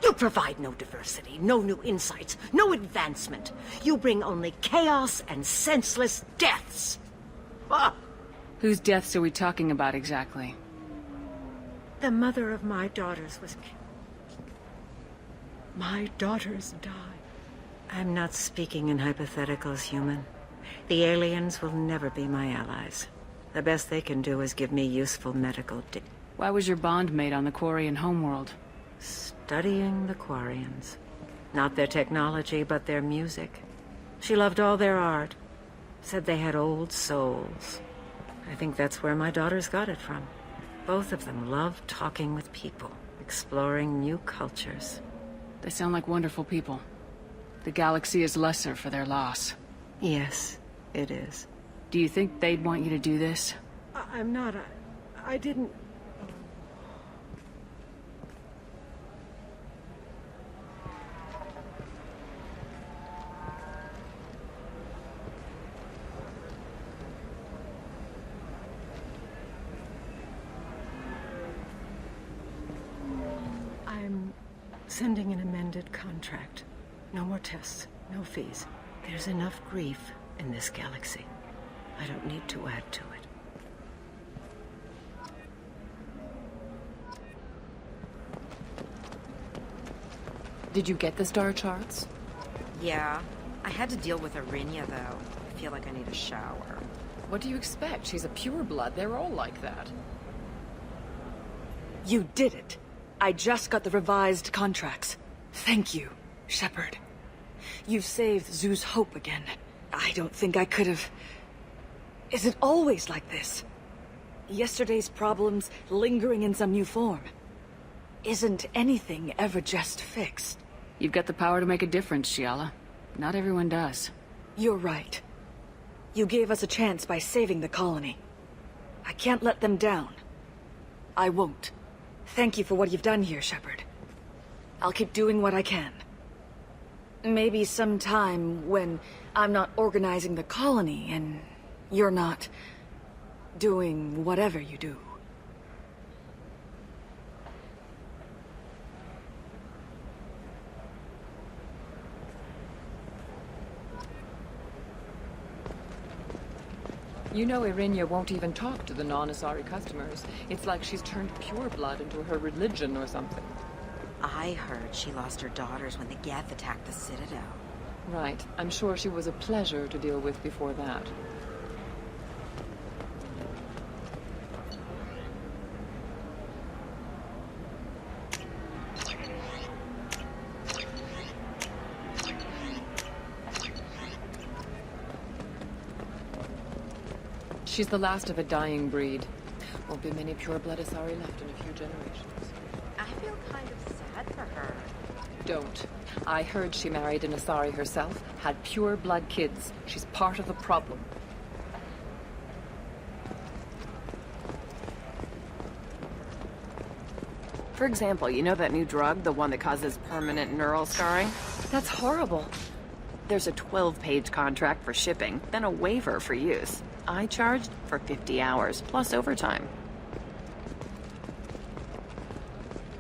You provide no diversity, no new insights, no advancement. You bring only chaos and senseless deaths. Ah! Whose deaths are we talking about exactly? The mother of my daughters was killed. My daughters died. I'm not speaking in hypotheticals, human. The aliens will never be my allies. The best they can do is give me useful medical data. Why was your bondmate on the Quarian homeworld? Studying the Quarians. Not their technology, but their music. She loved all their art. Said they had old souls. I think that's where my daughters got it from. Both of them loved talking with people, exploring new cultures. They sound like wonderful people. The galaxy is lesser for their loss. Yes, it is. Do you think they'd want you to do this? I'm not. I didn't... I'm Sending an amended contract. No more tests, no fees. There's enough grief in this galaxy. I don't need to add to it. Did you get the star charts? Yeah. I had to deal with Arinia, though. I feel like I need a shower. What do you expect? She's a pureblood. They're all like that. You did it. I just got the revised contracts. Thank you, Shepard. You've saved Zoo's hope again. I don't think I could have... Is it always like this? Yesterday's problems lingering in some new form. Isn't anything ever just fixed? You've got the power to make a difference, Shiala. Not everyone does. You're right. You gave us a chance by saving the colony. I can't let them down. I won't. Thank you for what you've done here, Shepard. I'll keep doing what I can. Maybe sometime when I'm not organizing the colony and you're not doing whatever you do. You know Irinia won't even talk to the non-Asari customers. It's like she's turned pureblood into her religion or something. I heard she lost her daughters when the Geth attacked the Citadel. Right. I'm sure she was a pleasure to deal with before that. She's the last of a dying breed. Won't be many pure-blood Asari left in a few generations. I feel kind of sad for her. Don't. I heard she married an Asari herself, had pure-blood kids. She's part of the problem. For example, you know that new drug, the one that causes permanent neural scarring? That's horrible. There's a 12-page contract for shipping, then a waiver for use. I charged for 50 hours, plus overtime.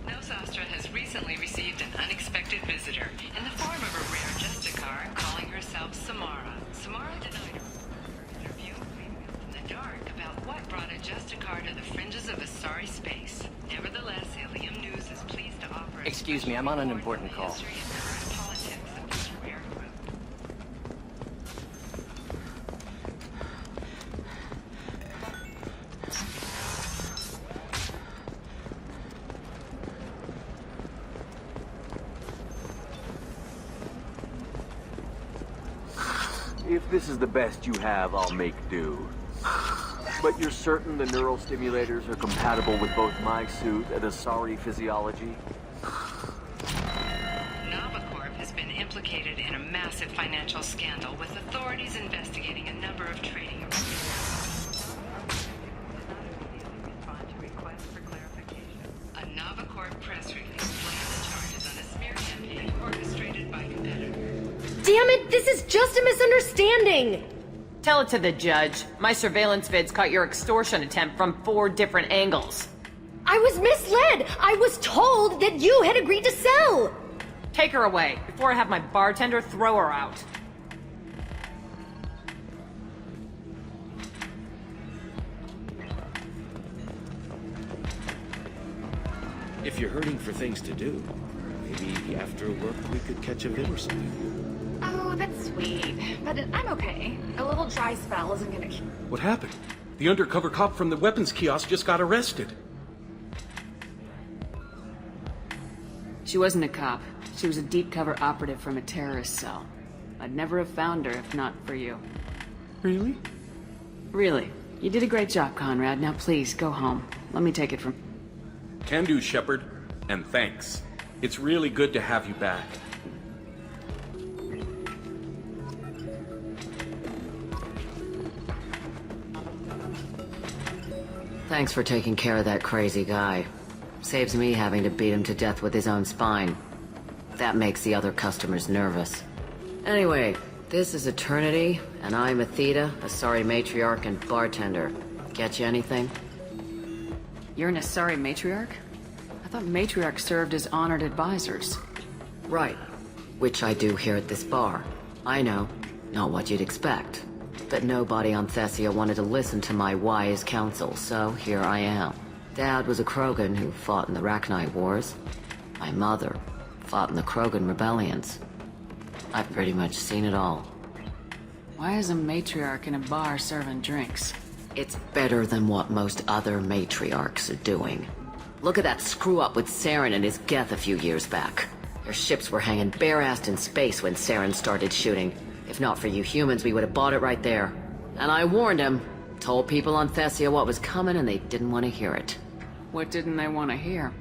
Nosastra has recently received an unexpected visitor in the form of a rare Justicar calling herself Samara. Samara denied her interview in the dark about what brought a Justicar to the fringes of Asari space. Nevertheless, Illium News is pleased to offer... Excuse me, I'm on an important call. If this is the best you have, I'll make do. But you're certain the neural stimulators are compatible with both my suit and Asari physiology? Navacorp has been implicated in a massive financial scandal with authorities investigating a number of trading arrangements. A Navacorp press release blamed the charges on a smear campaign orchestrated by competitors. Damn it, this is just a misunderstanding! Tell it to the judge. My surveillance vids caught your extortion attempt from 4 different angles. I was misled! I was told that you had agreed to sell! Take her away, before I have my bartender throw her out. If you're hurting for things to do, maybe after work we could catch a vid or something. Oh, that's sweet. But I'm okay. A little dry spell isn't gonna... What happened? The undercover cop from the weapons kiosk just got arrested. She wasn't a cop. She was a deep cover operative from a terrorist cell. I'd never have found her if not for you. Really? Really. You did a great job, Conrad. Now please, go home. Let me take it from... Can do, Shepard. And thanks. It's really good to have you back. Thanks for taking care of that crazy guy. Saves me having to beat him to death with his own spine. That makes the other customers nervous. Anyway, this is Eternity, and I'm Athena, Asari matriarch and bartender. Get you anything? You're an Asari matriarch? I thought matriarchs served as honored advisors. Right. Which I do here at this bar. I know. Not what you'd expect. But nobody on Thessia wanted to listen to my wise counsel, so here I am. Dad was a Krogan who fought in the Rachni Wars. My mother fought in the Krogan rebellions. I've pretty much seen it all. Why is a matriarch in a bar serving drinks? It's better than what most other matriarchs are doing. Look at that screw-up with Saren and his Geth a few years back. Their ships were hanging bare-assed in space when Saren started shooting. If not for you humans, we would have bought it right there. And I warned him. Told people on Thessia what was coming and they didn't want to hear it. What didn't they want to hear?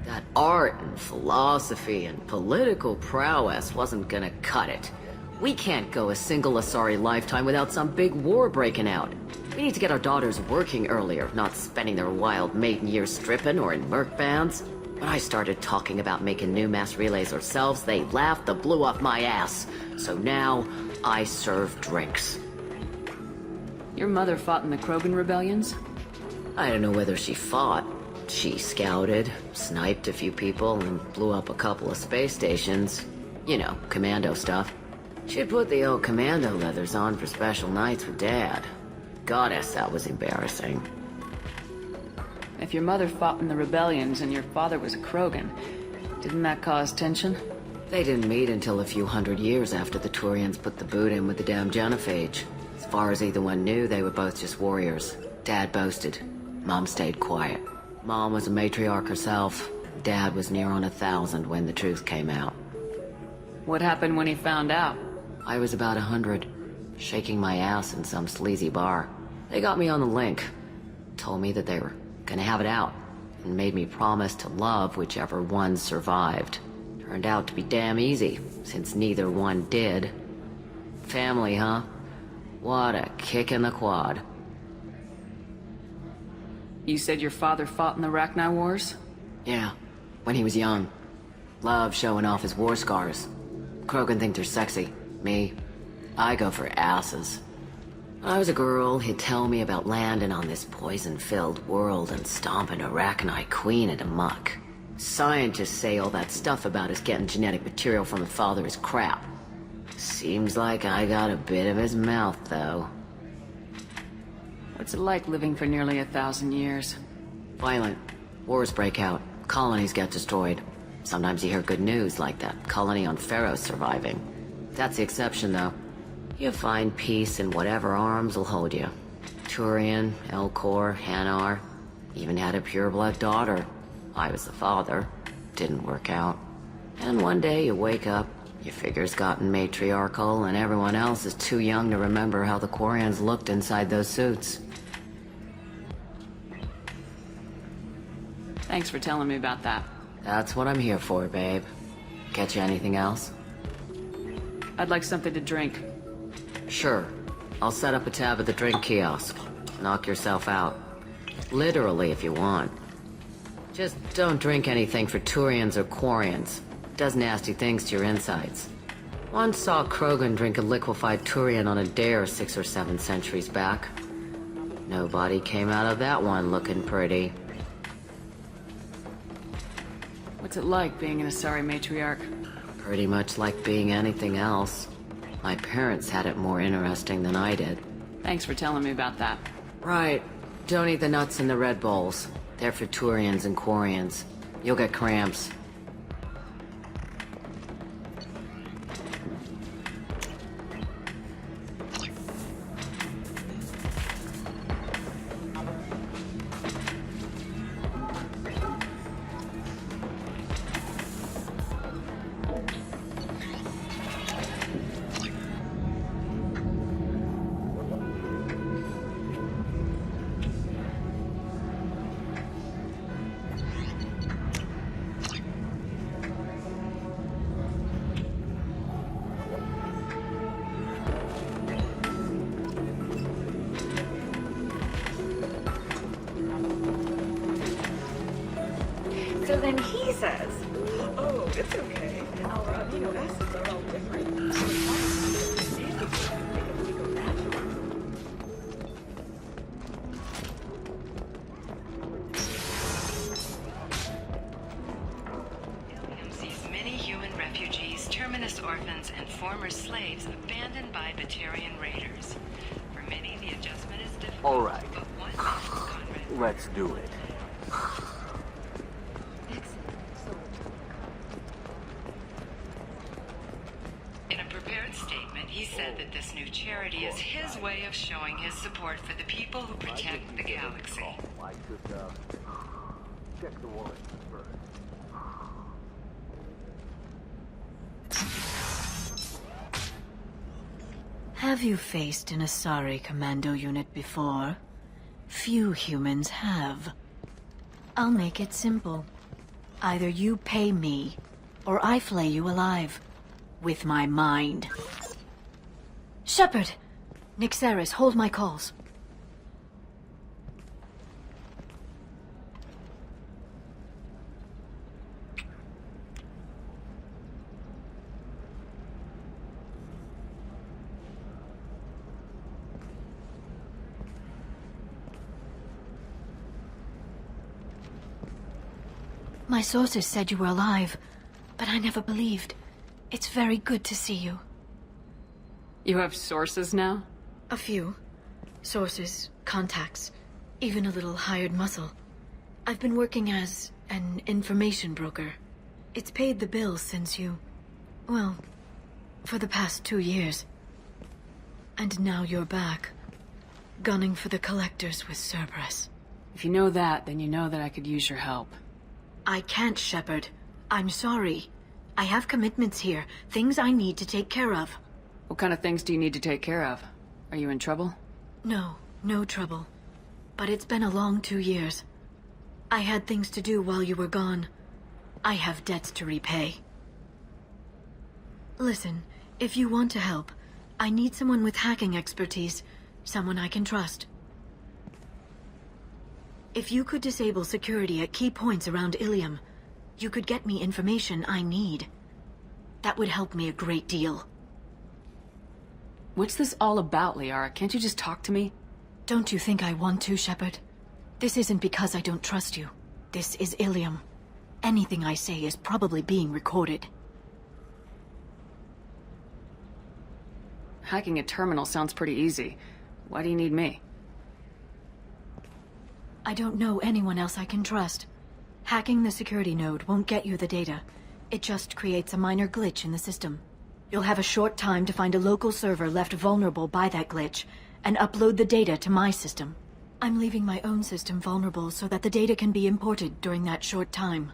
That art and philosophy and political prowess wasn't gonna cut it. We can't go a single Asari lifetime without some big war breaking out. We need to get our daughters working earlier, not spending their wild maiden years stripping or in merc bands. When I started talking about making new mass relays ourselves, they laughed the blue off my ass. So now, I serve drinks. Your mother fought in the Krogan rebellions? I don't know whether she fought. She scouted, sniped a few people, and blew up a couple of space stations. You know, commando stuff. She'd put the old commando leathers on for special nights with Dad. Goddess, that was embarrassing. If your mother fought in the rebellions and your father was a Krogan, didn't that cause tension? They didn't meet until a few hundred years after the Turians put the boot in with the damn genophage. As far as either one knew, they were both just warriors. Dad boasted. Mom stayed quiet. Mom was a matriarch herself. Dad was near on 1,000 when the truth came out. What happened when he found out? I was about 100, shaking my ass in some sleazy bar. They got me on the link. Told me that they were gonna have it out, and made me promise to love whichever one survived. Turned out to be damn easy, since neither one did. Family, huh? What a kick in the quad. You said your father fought in the Rachni Wars? Yeah, when he was young. Loved showing off his war scars. Krogan think they're sexy. Me, I go for asses. When I was a girl, he'd tell me about landing on this poison-filled world and stomping a Rachni queen into muck. Scientists say all that stuff about us getting genetic material from the father is crap. Seems like I got a bit of his mouth, though. What's it like living for nearly 1,000 years? Violent. Wars break out. Colonies get destroyed. Sometimes you hear good news, like that colony on Pharaoh surviving. That's the exception, though. You find peace in whatever arms will hold you. Turian, Elcor, Hanar. Even had a pureblood daughter. I was the father. Didn't work out. And one day you wake up, your figure's gotten matriarchal, and everyone else is too young to remember how the Quarians looked inside those suits. Thanks for telling me about that. That's what I'm here for, babe. Catch you anything else? I'd like something to drink. Sure. I'll set up a tab at the drink kiosk. Knock yourself out. Literally, if you want. Just don't drink anything for Turians or Quarians. Does nasty things to your insides. Once saw Krogan drink a liquefied Turian on a dare 6 or 7 centuries back. Nobody came out of that one looking pretty. What's it like being an Asari matriarch? Pretty much like being anything else. My parents had it more interesting than I did. Thanks for telling me about that. Right. Don't eat the nuts in the Red Bowls. They're for Turians and Quarians. You'll get cramps. So then he says, oh, it's okay. Our amino acids are all different. Illium sees many human refugees homeless orphans and former slaves abandoned by Batarian raiders. For many, the adjustment is difficult. All right. But one man, Conrad, Let's do it. in a prepared statement, he said that this new charity is his way of showing his support for the people who protect the galaxy. I should, check the wallet first. Have you faced an Asari commando unit before? Few humans have. I'll make it simple. Either you pay me, or I flay you alive. With my mind. Shepard! Nixeris, hold my calls. My sources said you were alive, but I never believed. It's very good to see you. You have sources now? A few. Sources, contacts, even a little hired muscle. I've been working as an information broker. It's paid the bills since you... well, for the past 2 years. And now you're back, gunning for the Collectors with Cerberus. If you know that, then you know that I could use your help. I can't, Shepard. I'm sorry. I have commitments here, things I need to take care of. What kind of things do you need to take care of? Are you in trouble? No, no trouble. But it's been a long 2 years. I had things to do while you were gone. I have debts to repay. Listen, if you want to help, I need someone with hacking expertise, someone I can trust. If you could disable security at key points around Illium, you could get me information I need. That would help me a great deal. What's this all about, Liara? Can't you just talk to me? Don't you think I want to, Shepard? This isn't because I don't trust you. This is Illium. Anything I say is probably being recorded. Hacking a terminal sounds pretty easy. Why do you need me? I don't know anyone else I can trust. Hacking the security node won't get you the data. It just creates a minor glitch in the system. You'll have a short time to find a local server left vulnerable by that glitch, and upload the data to my system. I'm leaving my own system vulnerable so that the data can be imported during that short time.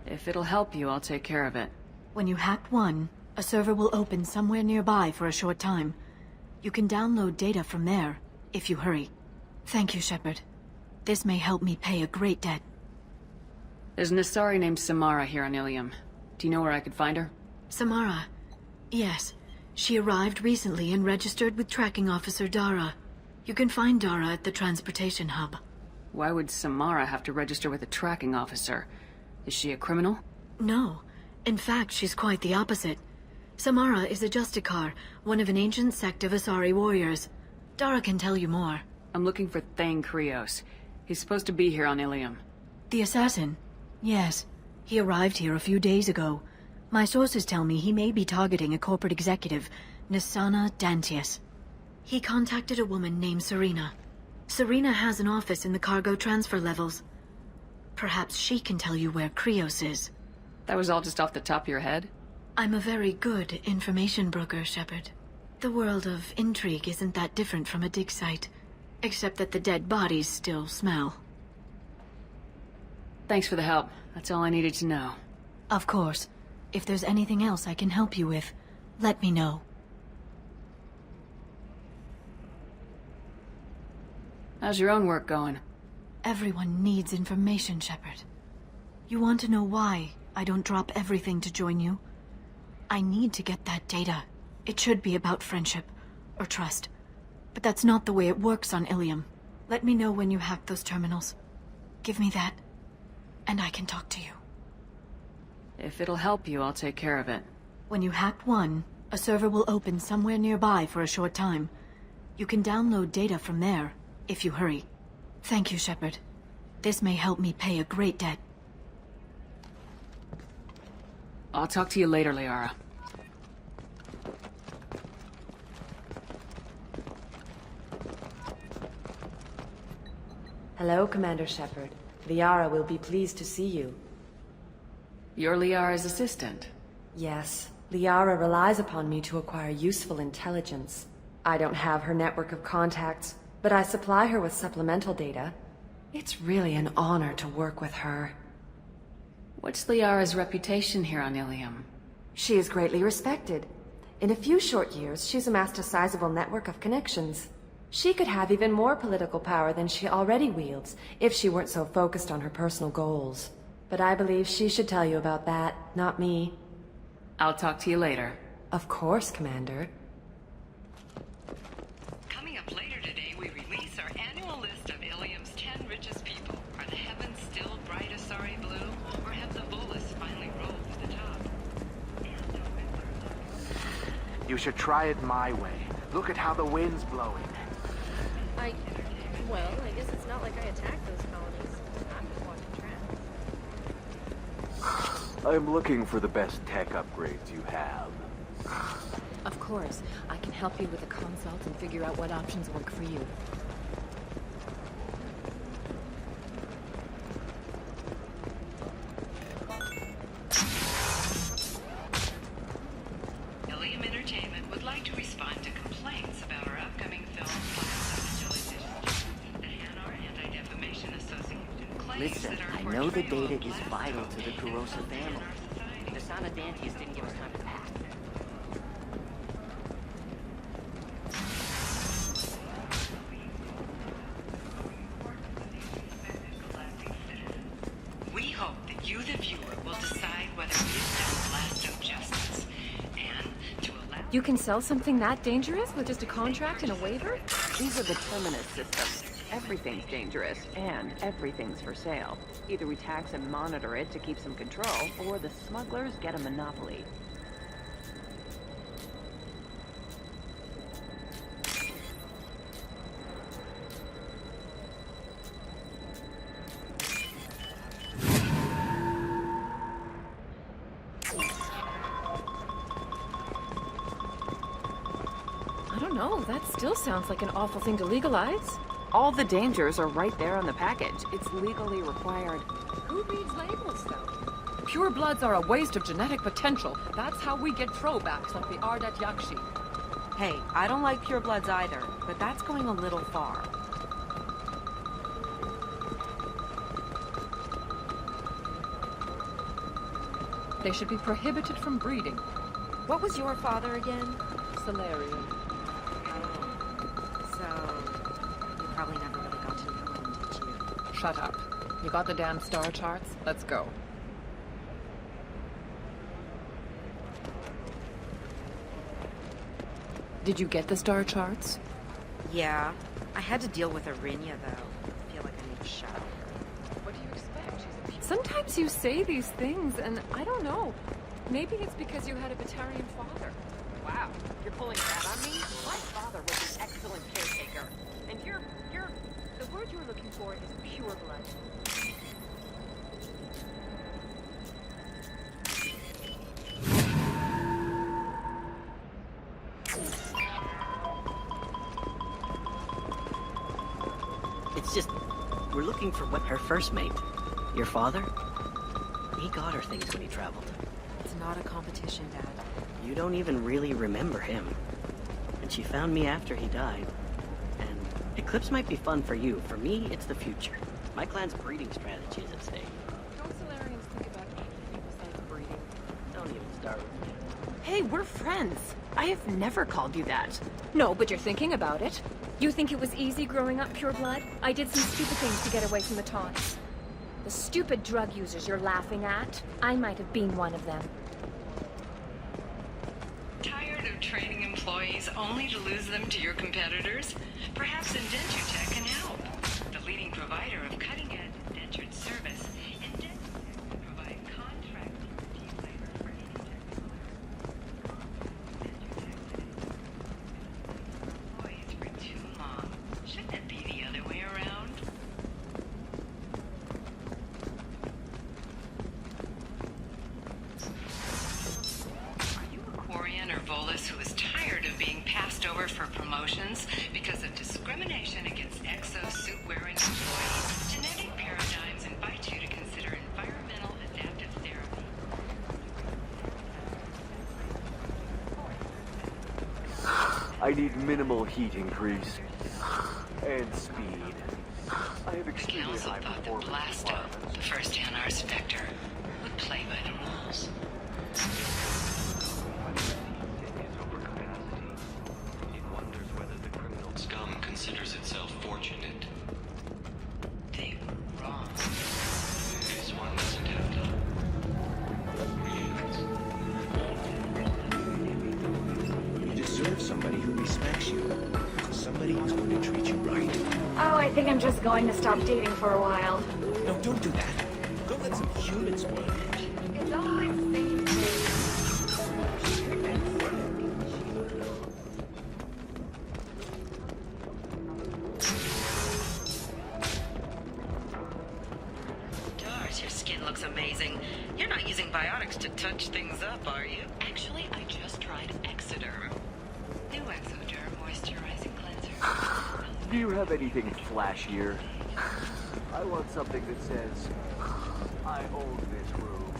If it'll help you, I'll take care of it. When you hack one, a server will open somewhere nearby for a short time. You can download data from there, if you hurry. Thank you, Shepard. This may help me pay a great debt. There's an Asari named Samara here on Illium. Do you know where I could find her? Samara? Yes. She arrived recently and registered with Tracking Officer Dara. You can find Dara at the transportation hub. Why would Samara have to register with a tracking officer? Is she a criminal? No. In fact, she's quite the opposite. Samara is a Justicar, one of an ancient sect of Asari warriors. Dara can tell you more. I'm looking for Thane Krios. He's supposed to be here on Illium. The assassin? Yes. He arrived here a few days ago. My sources tell me he may be targeting a corporate executive, Nisana Dantius. He contacted a woman named Serena. Serena has an office in the cargo transfer levels. Perhaps she can tell you where Krios is. That was all just off the top of your head? I'm a very good information broker, Shepard. The world of intrigue isn't that different from a dig site, except that the dead bodies still smell. Thanks for the help. That's all I needed to know. Of course. If there's anything else I can help you with, let me know. How's your own work going? Everyone needs information, Shepard. You want to know why I don't drop everything to join you? I need to get that data. It should be about friendship, or trust. But that's not the way it works on Illium. Let me know when you hack those terminals. Give me that, and I can talk to you. If it'll help you, I'll take care of it. When you hack one, a server will open somewhere nearby for a short time. You can download data from there, if you hurry. Thank you, Shepard. This may help me pay a great debt. I'll talk to you later, Liara. Hello, Commander Shepard. Liara will be pleased to see you. You're Liara's assistant. Yes, Liara relies upon me to acquire useful intelligence. I don't have her network of contacts, but I supply her with supplemental data. It's really an honor to work with her. What's Liara's reputation here on Illium? She is greatly respected. In a few short years, she's amassed a sizable network of connections. She could have even more political power than she already wields if she weren't so focused on her personal goals. But I believe she should tell you about that, not me. I'll talk to you later. Of course, Commander. Coming up later today, we release our annual list of Illium's 10 richest people. Are the heavens still bright Asari blue, or have the Volus finally rolled to the top? You should try it my way. Look at how the wind's blowing. Well, I guess it's not like I attacked those colonies. I'm just watching trends. I'm looking for the best tech upgrades you have. Of course. I can help you with a consult and figure out what options work for you. Illium Entertainment would like to respond to complaints about our upcoming film. Listen, I know the data is vital to the Kurosa family. The Sanadantius didn't give us time to pack. We hope that you, the viewer, will decide whether we have done the last of justice, and to allow... You can sell something that dangerous with just a contract and a waiver? These are the terminus systems. Everything's dangerous, and everything's for sale. Either we tax and monitor it to keep some control, or the smugglers get a monopoly. I don't know, that still sounds like an awful thing to legalize. All the dangers are right there on the package. It's legally required. Who reads labels, though? Pure bloods are a waste of genetic potential. That's how we get throwbacks like the Ardat Yakshi. Hey, I don't like purebloods either, but that's going a little far. They should be prohibited from breeding. What was your father again? Salarian. So, you probably never really got to know him, did you? Shut up. You got the damn star charts? Let's go. Did you get the star charts? Yeah. I had to deal with Arinya, though. I feel like I need a shower. What do you expect? Sometimes you say these things, and I don't know. Maybe it's because you had a Batarian father. Wow, you're pulling that on me? My father was an excellent caretaker. And the word you're looking for is pure blood. It's just, we're looking for what her first mate. Your father? He got her things when he traveled. It's not a competition, Dad. You don't even really remember him. And she found me after he died. And Eclipse might be fun for you. For me, it's the future. My clan's breeding strategy is at stake. Don't Solarians think about anything besides breeding? Don't even start with me. Hey, we're friends. I have never called you that. No, but you're thinking about it. You think it was easy growing up pure blood? I did some stupid things to get away from the taunts. The stupid drug users you're laughing at, I might have been one of them. Tired of training employees only to lose them to your competitors? Perhaps Indentutech can help. The leading provider of cutting-edge indentured service, Indentutech can provide contract team labor for any employees for too long. Shouldn't it be the other way around? I need minimal heat increase. And speed. I have extremely Council high thought that performance Blasto, requirements. the first NR Spectre, would play by the rules. It wonders whether the criminal scum considers itself fortunate. They were wrong. This one doesn't have to. You deserve somebody who respects you. Somebody who's going to treat you right. Oh, I think I'm just going to stop dating for a while. No, don't do that. Go let some humans play. It's always the same Doris, your skin looks amazing. You're not using biotics to touch things up, are you? Actually, I just tried Exoderm. New Exoderm moisturizing cleanser. Do you have anything flashier? I want something that says, I own this room.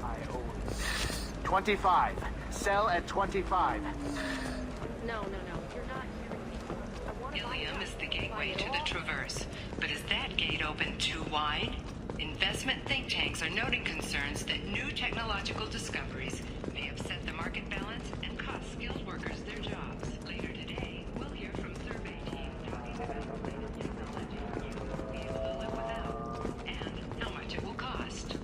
I own this. 25. Sell at 25. No, you're not hearing me. Illium is the gateway to the Traverse, but is that gate open too wide? Investment think tanks are noting concerns that new technological discoveries may upset the market balance and cost skilled workers their jobs. Later today, we'll hear from survey teams talking about the latest technology you will be able to live without, and how much it will cost.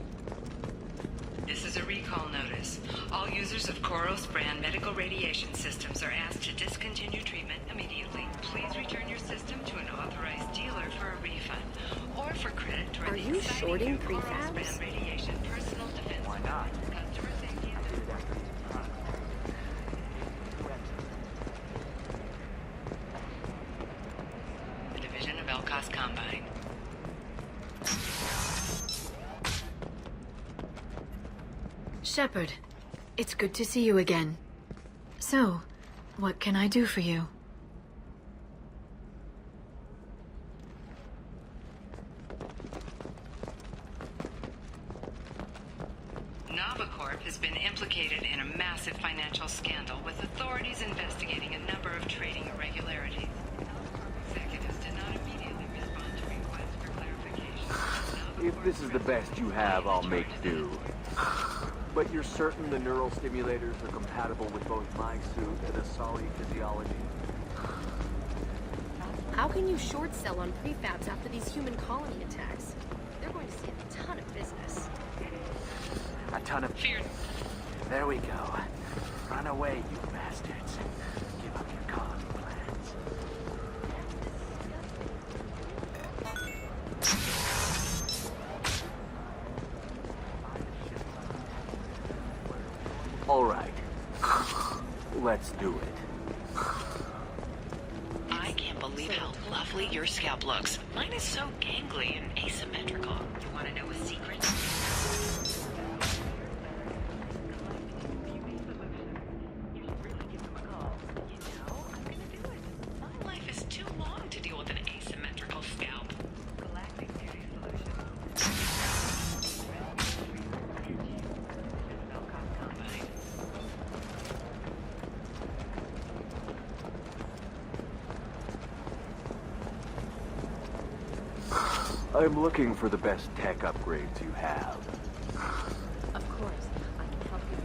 This is a recall notice. All users of Koros brand medical radiation systems are asked to discontinue treatment immediately. Please return your system to an authorized dealer for a refund or for credit toward Are the you exciting shorting new Koros prefabs? brand radiation personal defense. Why not? Customer safety and the division of Elcos Combine. Shepard, it's good to see you again. So, what can I do for you? Novacorp has been implicated in a massive financial scandal with authorities investigating a number of trading irregularities. Executives did not immediately respond to requests for clarification. If this is the best you have, I'll make do. But you're certain the neural stimulators are compatible with both my suit and Asari physiology? How can you short sell on prefabs after these human colony attacks? They're going to see a ton of business. A ton of fear. There we go. Run away, you bastards. Give up your colony plans. All right. Let's do it. I can't believe how lovely your scalp looks. Mine is so gangly and asymmetrical. You want to know a secret? My life is too long to deal with an asymmetrical scalp. Galactic Beauty I'm looking for the best tech upgrades you have. Of course, I can help you.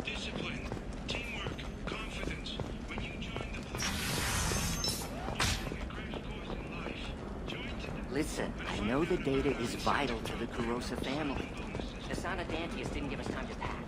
Discipline, teamwork, confidence. When you join the Listen, I know the data is vital to the Kurosa family. The Sana Dantius didn't give us time to pack.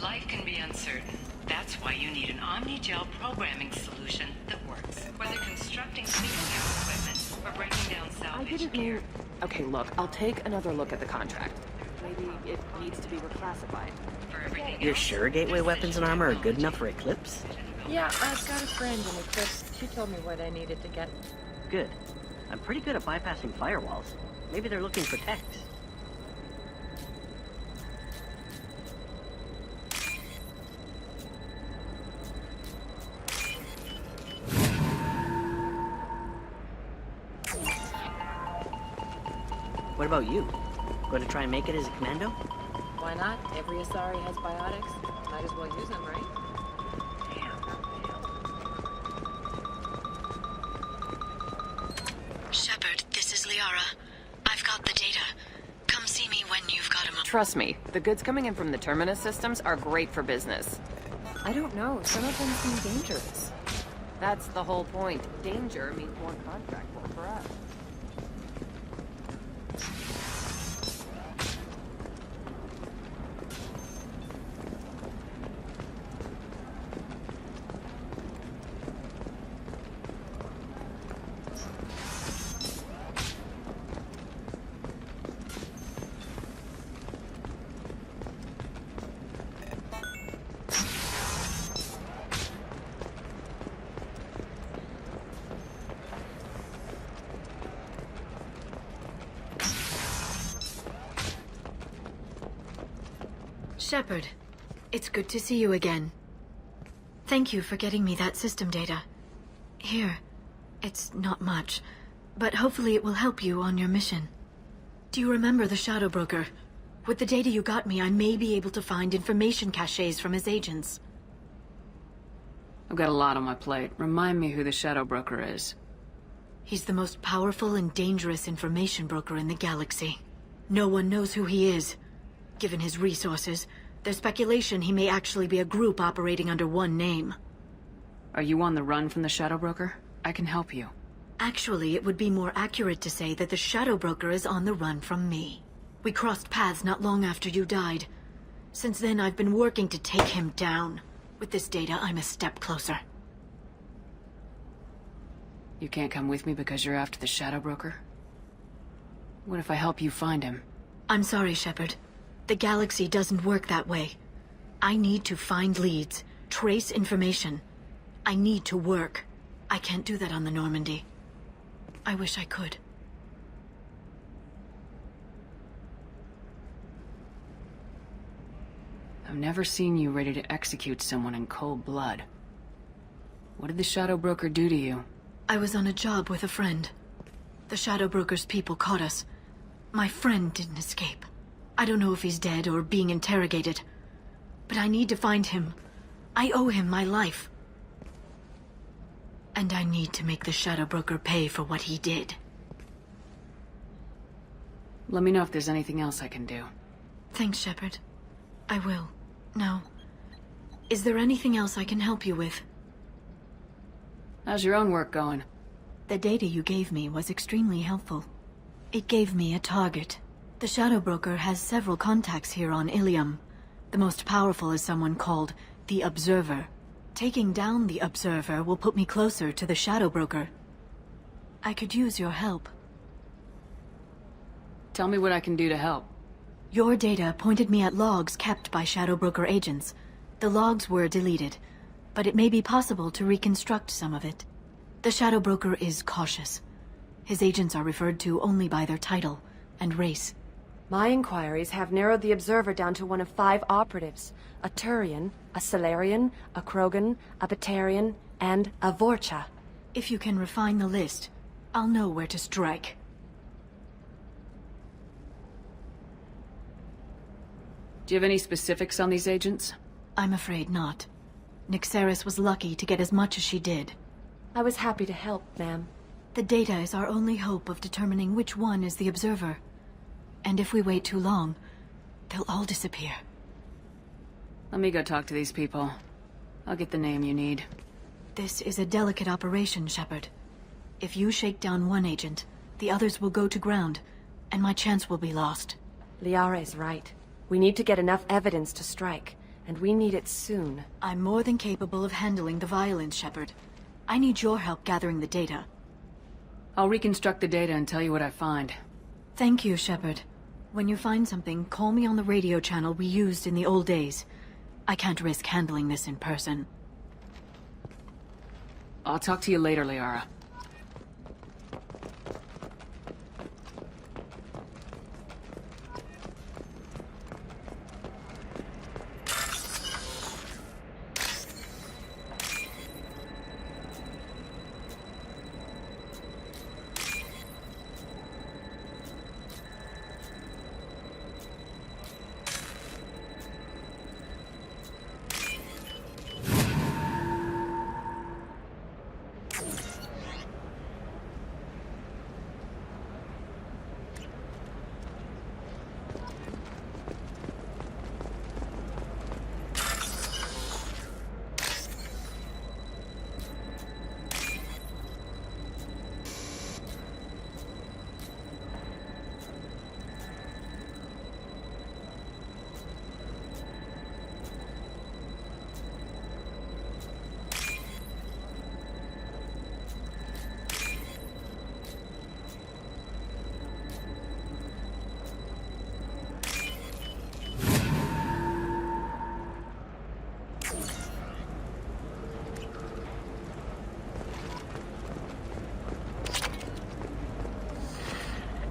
Life can be uncertain. That's why you need an Omni-Gel programming solution that works. Whether constructing clean equipment or breaking down salvage gear. Okay, look, I'll take another look at the contract. Maybe it needs to be reclassified. You're sure gateway weapons and armor are good enough for Eclipse? Yeah, I've got a friend in Eclipse. She told me what I needed to get. Good. I'm pretty good at bypassing firewalls. Maybe they're looking for techs. What about you? Going to try and make it as a commando? Why not? Every Asari has biotics. Might as well use them, right? Shepard, this is Liara. I've got the data. Come see me when you've got him. Trust me, the goods coming in from the Terminus systems are great for business. I don't know, some of them seem dangerous. That's the whole point. Danger means more contract work for us. Shepard, it's good to see you again. Thank you for getting me that system data. Here, it's not much, but hopefully it will help you on your mission. Do you remember the Shadow Broker? With the data you got me, I may be able to find information caches from his agents. I've got a lot on my plate. Remind me who the Shadow Broker is. He's the most powerful and dangerous information broker in the galaxy. No one knows who he is. Given his resources, there's speculation he may actually be a group operating under one name. Are you on the run from the Shadow Broker? I can help you. Actually, it would be more accurate to say that the Shadow Broker is on the run from me. We crossed paths not long after you died. Since then, I've been working to take him down. With this data, I'm a step closer. You can't come with me because you're after the Shadow Broker? What if I help you find him? I'm sorry, Shepard. The galaxy doesn't work that way. I need to find leads, trace information. I need to work. I can't do that on the Normandy. I wish I could. I've never seen you ready to execute someone in cold blood. What did the Shadow Broker do to you? I was on a job with a friend. The Shadow Broker's people caught us. My friend didn't escape. I don't know if he's dead or being interrogated. But I need to find him. I owe him my life. And I need to make the Shadow Broker pay for what he did. Let me know if there's anything else I can do. Thanks, Shepard. I will. Now, is there anything else I can help you with? How's your own work going? The data you gave me was extremely helpful. It gave me a target. The Shadow Broker has several contacts here on Illium. The most powerful is someone called the Observer. Taking down the Observer will put me closer to the Shadow Broker. I could use your help. Tell me what I can do to help. Your data pointed me at logs kept by Shadow Broker agents. The logs were deleted, but it may be possible to reconstruct some of it. The Shadow Broker is cautious. His agents are referred to only by their title and race. My inquiries have narrowed the Observer down to one of 5 operatives. A Turian, a Salarian, a Krogan, a Batarian, and a Vorcha. If you can refine the list, I'll know where to strike. Do you have any specifics on these agents? I'm afraid not. Nyxeris was lucky to get as much as she did. I was happy to help, ma'am. The data is our only hope of determining which one is the Observer. And if we wait too long, they'll all disappear. Let me go talk to these people. I'll get the name you need. This is a delicate operation, Shepard. If you shake down one agent, the others will go to ground, and my chance will be lost. Liara is right. We need to get enough evidence to strike, and we need it soon. I'm more than capable of handling the violence, Shepard. I need your help gathering the data. I'll reconstruct the data and tell you what I find. Thank you, Shepard. When you find something, call me on the radio channel we used in the old days. I can't risk handling this in person. I'll talk to you later, Liara.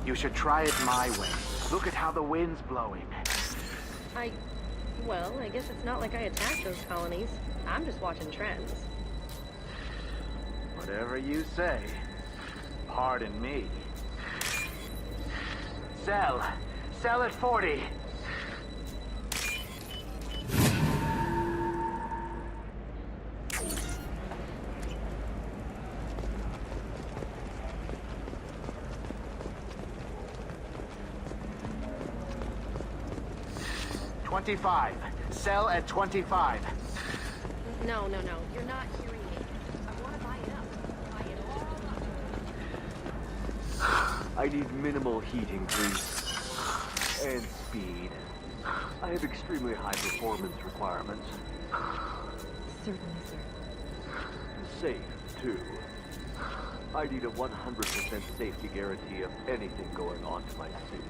You should try it my way. Look at how the wind's blowing. Well, I guess it's not like I attacked those colonies. I'm just watching trends. Whatever you say. Pardon me. Sell. Sell at 40. $25. Sell at 25. No. You're not hearing me. I want to buy it up. Buy it all up. I need minimal heating, please. And speed. I have extremely high performance requirements. Certainly, sir. Safe, too. I need a 100% safety guarantee of anything going on to my suit.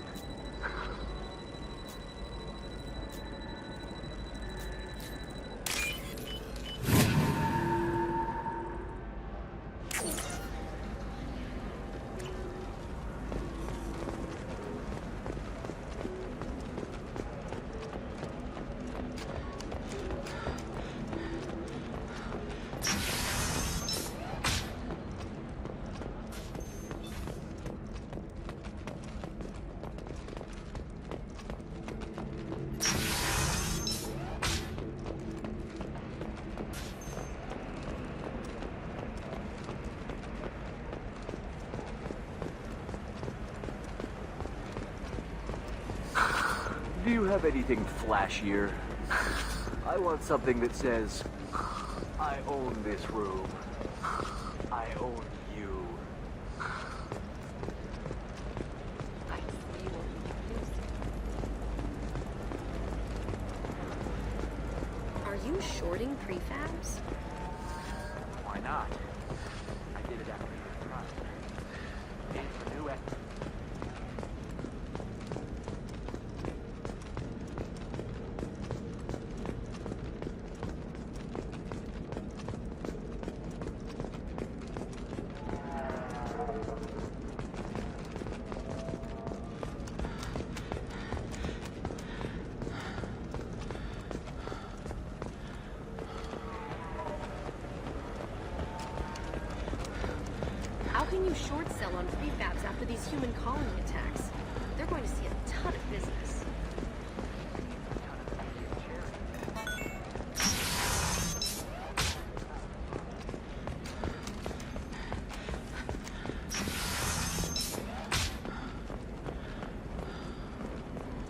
Do you have anything flashier? I want something that says, I own this room. I own you. Are you shorting prefabs? Why not? I did it after your trust. It's a new How can you short sell on prefabs after these human colony attacks? They're going to see a ton of business.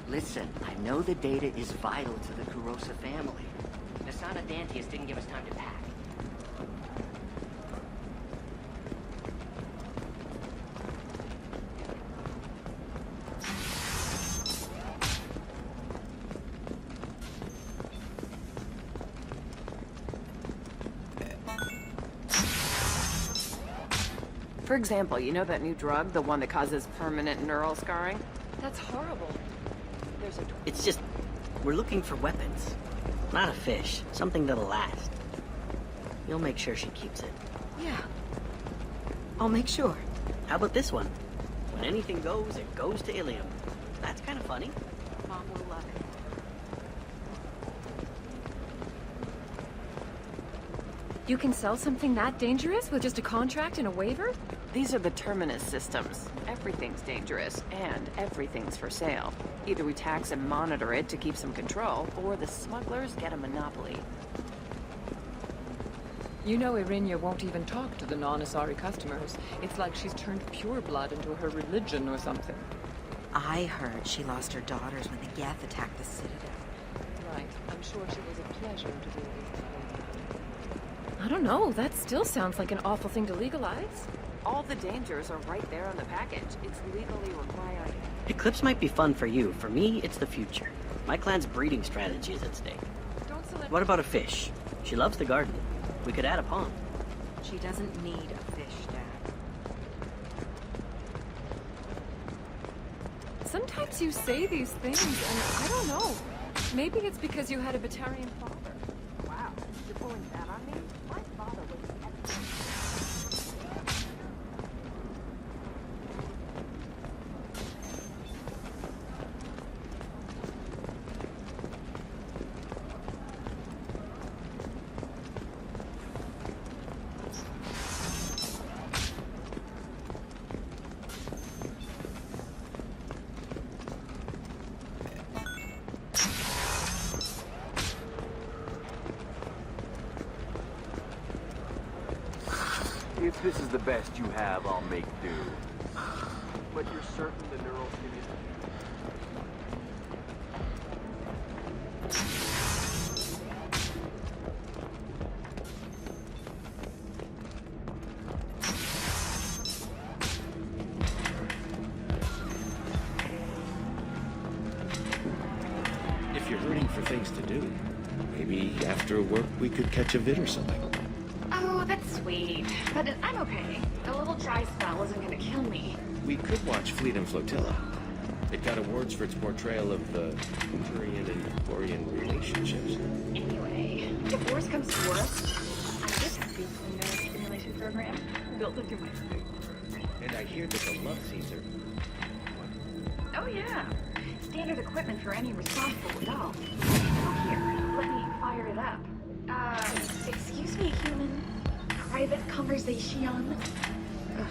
Listen, I know the data is vital to the Kurosa family. Nasana Dantius didn't give us time to pack. For example, you know that new drug, the one that causes permanent neural scarring? That's horrible. There's a... It's just, we're looking for weapons. Not a fish. Something that'll last. You'll make sure she keeps it. Yeah. I'll make sure. How about this one? When anything goes, it goes to Illium. That's kind of funny. Mom will love it. You can sell something that dangerous with just a contract and a waiver? These are the Terminus systems. Everything's dangerous, and everything's for sale. Either we tax and monitor it to keep some control, or the smugglers get a monopoly. You know Irinia won't even talk to the non-Asari customers. It's like she's turned pureblood into her religion or something. I heard she lost her daughters when the Geth attacked the Citadel. Right. I'm sure she was a pleasure to do with. I don't know. That still sounds like an awful thing to legalize. All the dangers are right there on the package. It's legally required. Eclipse might be fun for you. For me, it's the future. My clan's breeding strategy is at stake. What about a fish? She loves the garden. We could add a pond. She doesn't need a fish, Dad. Sometimes you say these things, and I don't know. Maybe it's because you had a Batarian father. Wow, you're pulling that on me? My father was If this is the best you have, I'll make do. But you're certain the neural stimulation... If you're hurting for things to do, maybe after work we could catch a vid or something. Oh, that's sweet. But I'm okay. A little dry spell isn't gonna kill me. We could watch Fleet and Flotilla. It got awards for its portrayal of the Turian and Quarian relationships. Anyway, if worse comes to worse, I just have a neural stimulation program built into my suit. And I hear that the love scenes are... Oh yeah. Standard equipment for any responsible adult. Here, let me fire it up. Excuse me, human. Private conversation. Ugh.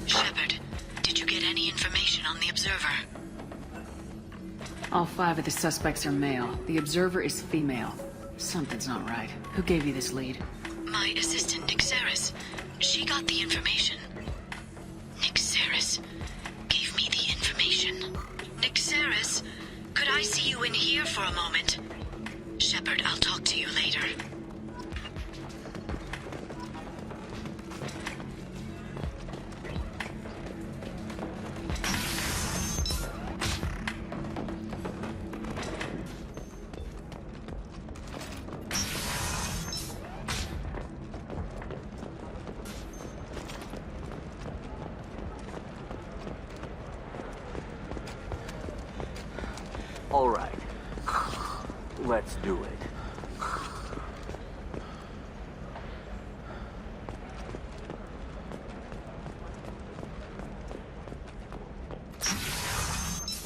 Shepard, did you get any information on the Observer? All 5 of the suspects are male. The Observer is female. Something's not right. Who gave you this lead? My assistant, Nixeris. She got the information. Nixeris gave me the information. Nixeris, could I see you in here for a moment? Shepard, I'll talk to you later. All right. Let's do it.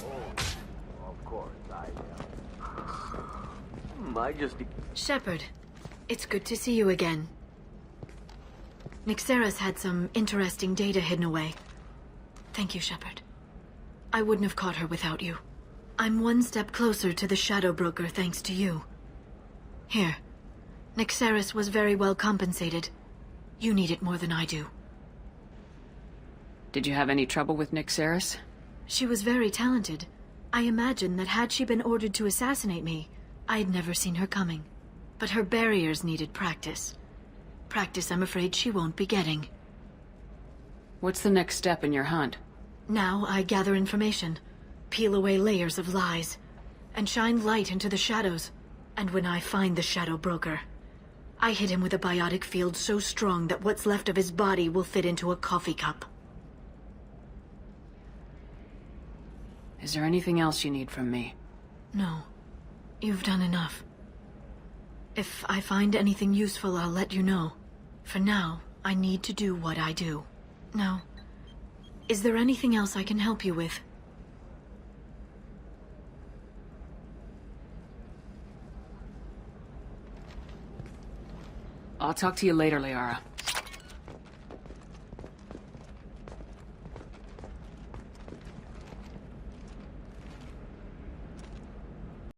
Oh, of course, I just... Shepard, it's good to see you again. Nixeris had some interesting data hidden away. Thank you, Shepard. I wouldn't have caught her without you. I'm one step closer to the Shadow Broker thanks to you. Here. Nixeris was very well compensated. You need it more than I do. Did you have any trouble with Nixeris? She was very talented. I imagine that had she been ordered to assassinate me, I'd never seen her coming. But her barriers needed practice. Practice I'm afraid she won't be getting. What's the next step in your hunt? Now I gather information, peel away layers of lies, and shine light into the shadows. And when I find the Shadow Broker, I hit him with a biotic field so strong that what's left of his body will fit into a coffee cup. Is there anything else you need from me? No. You've done enough. If I find anything useful, I'll let you know. For now, I need to do what I do. Now, is there anything else I can help you with? I'll talk to you later, Liara.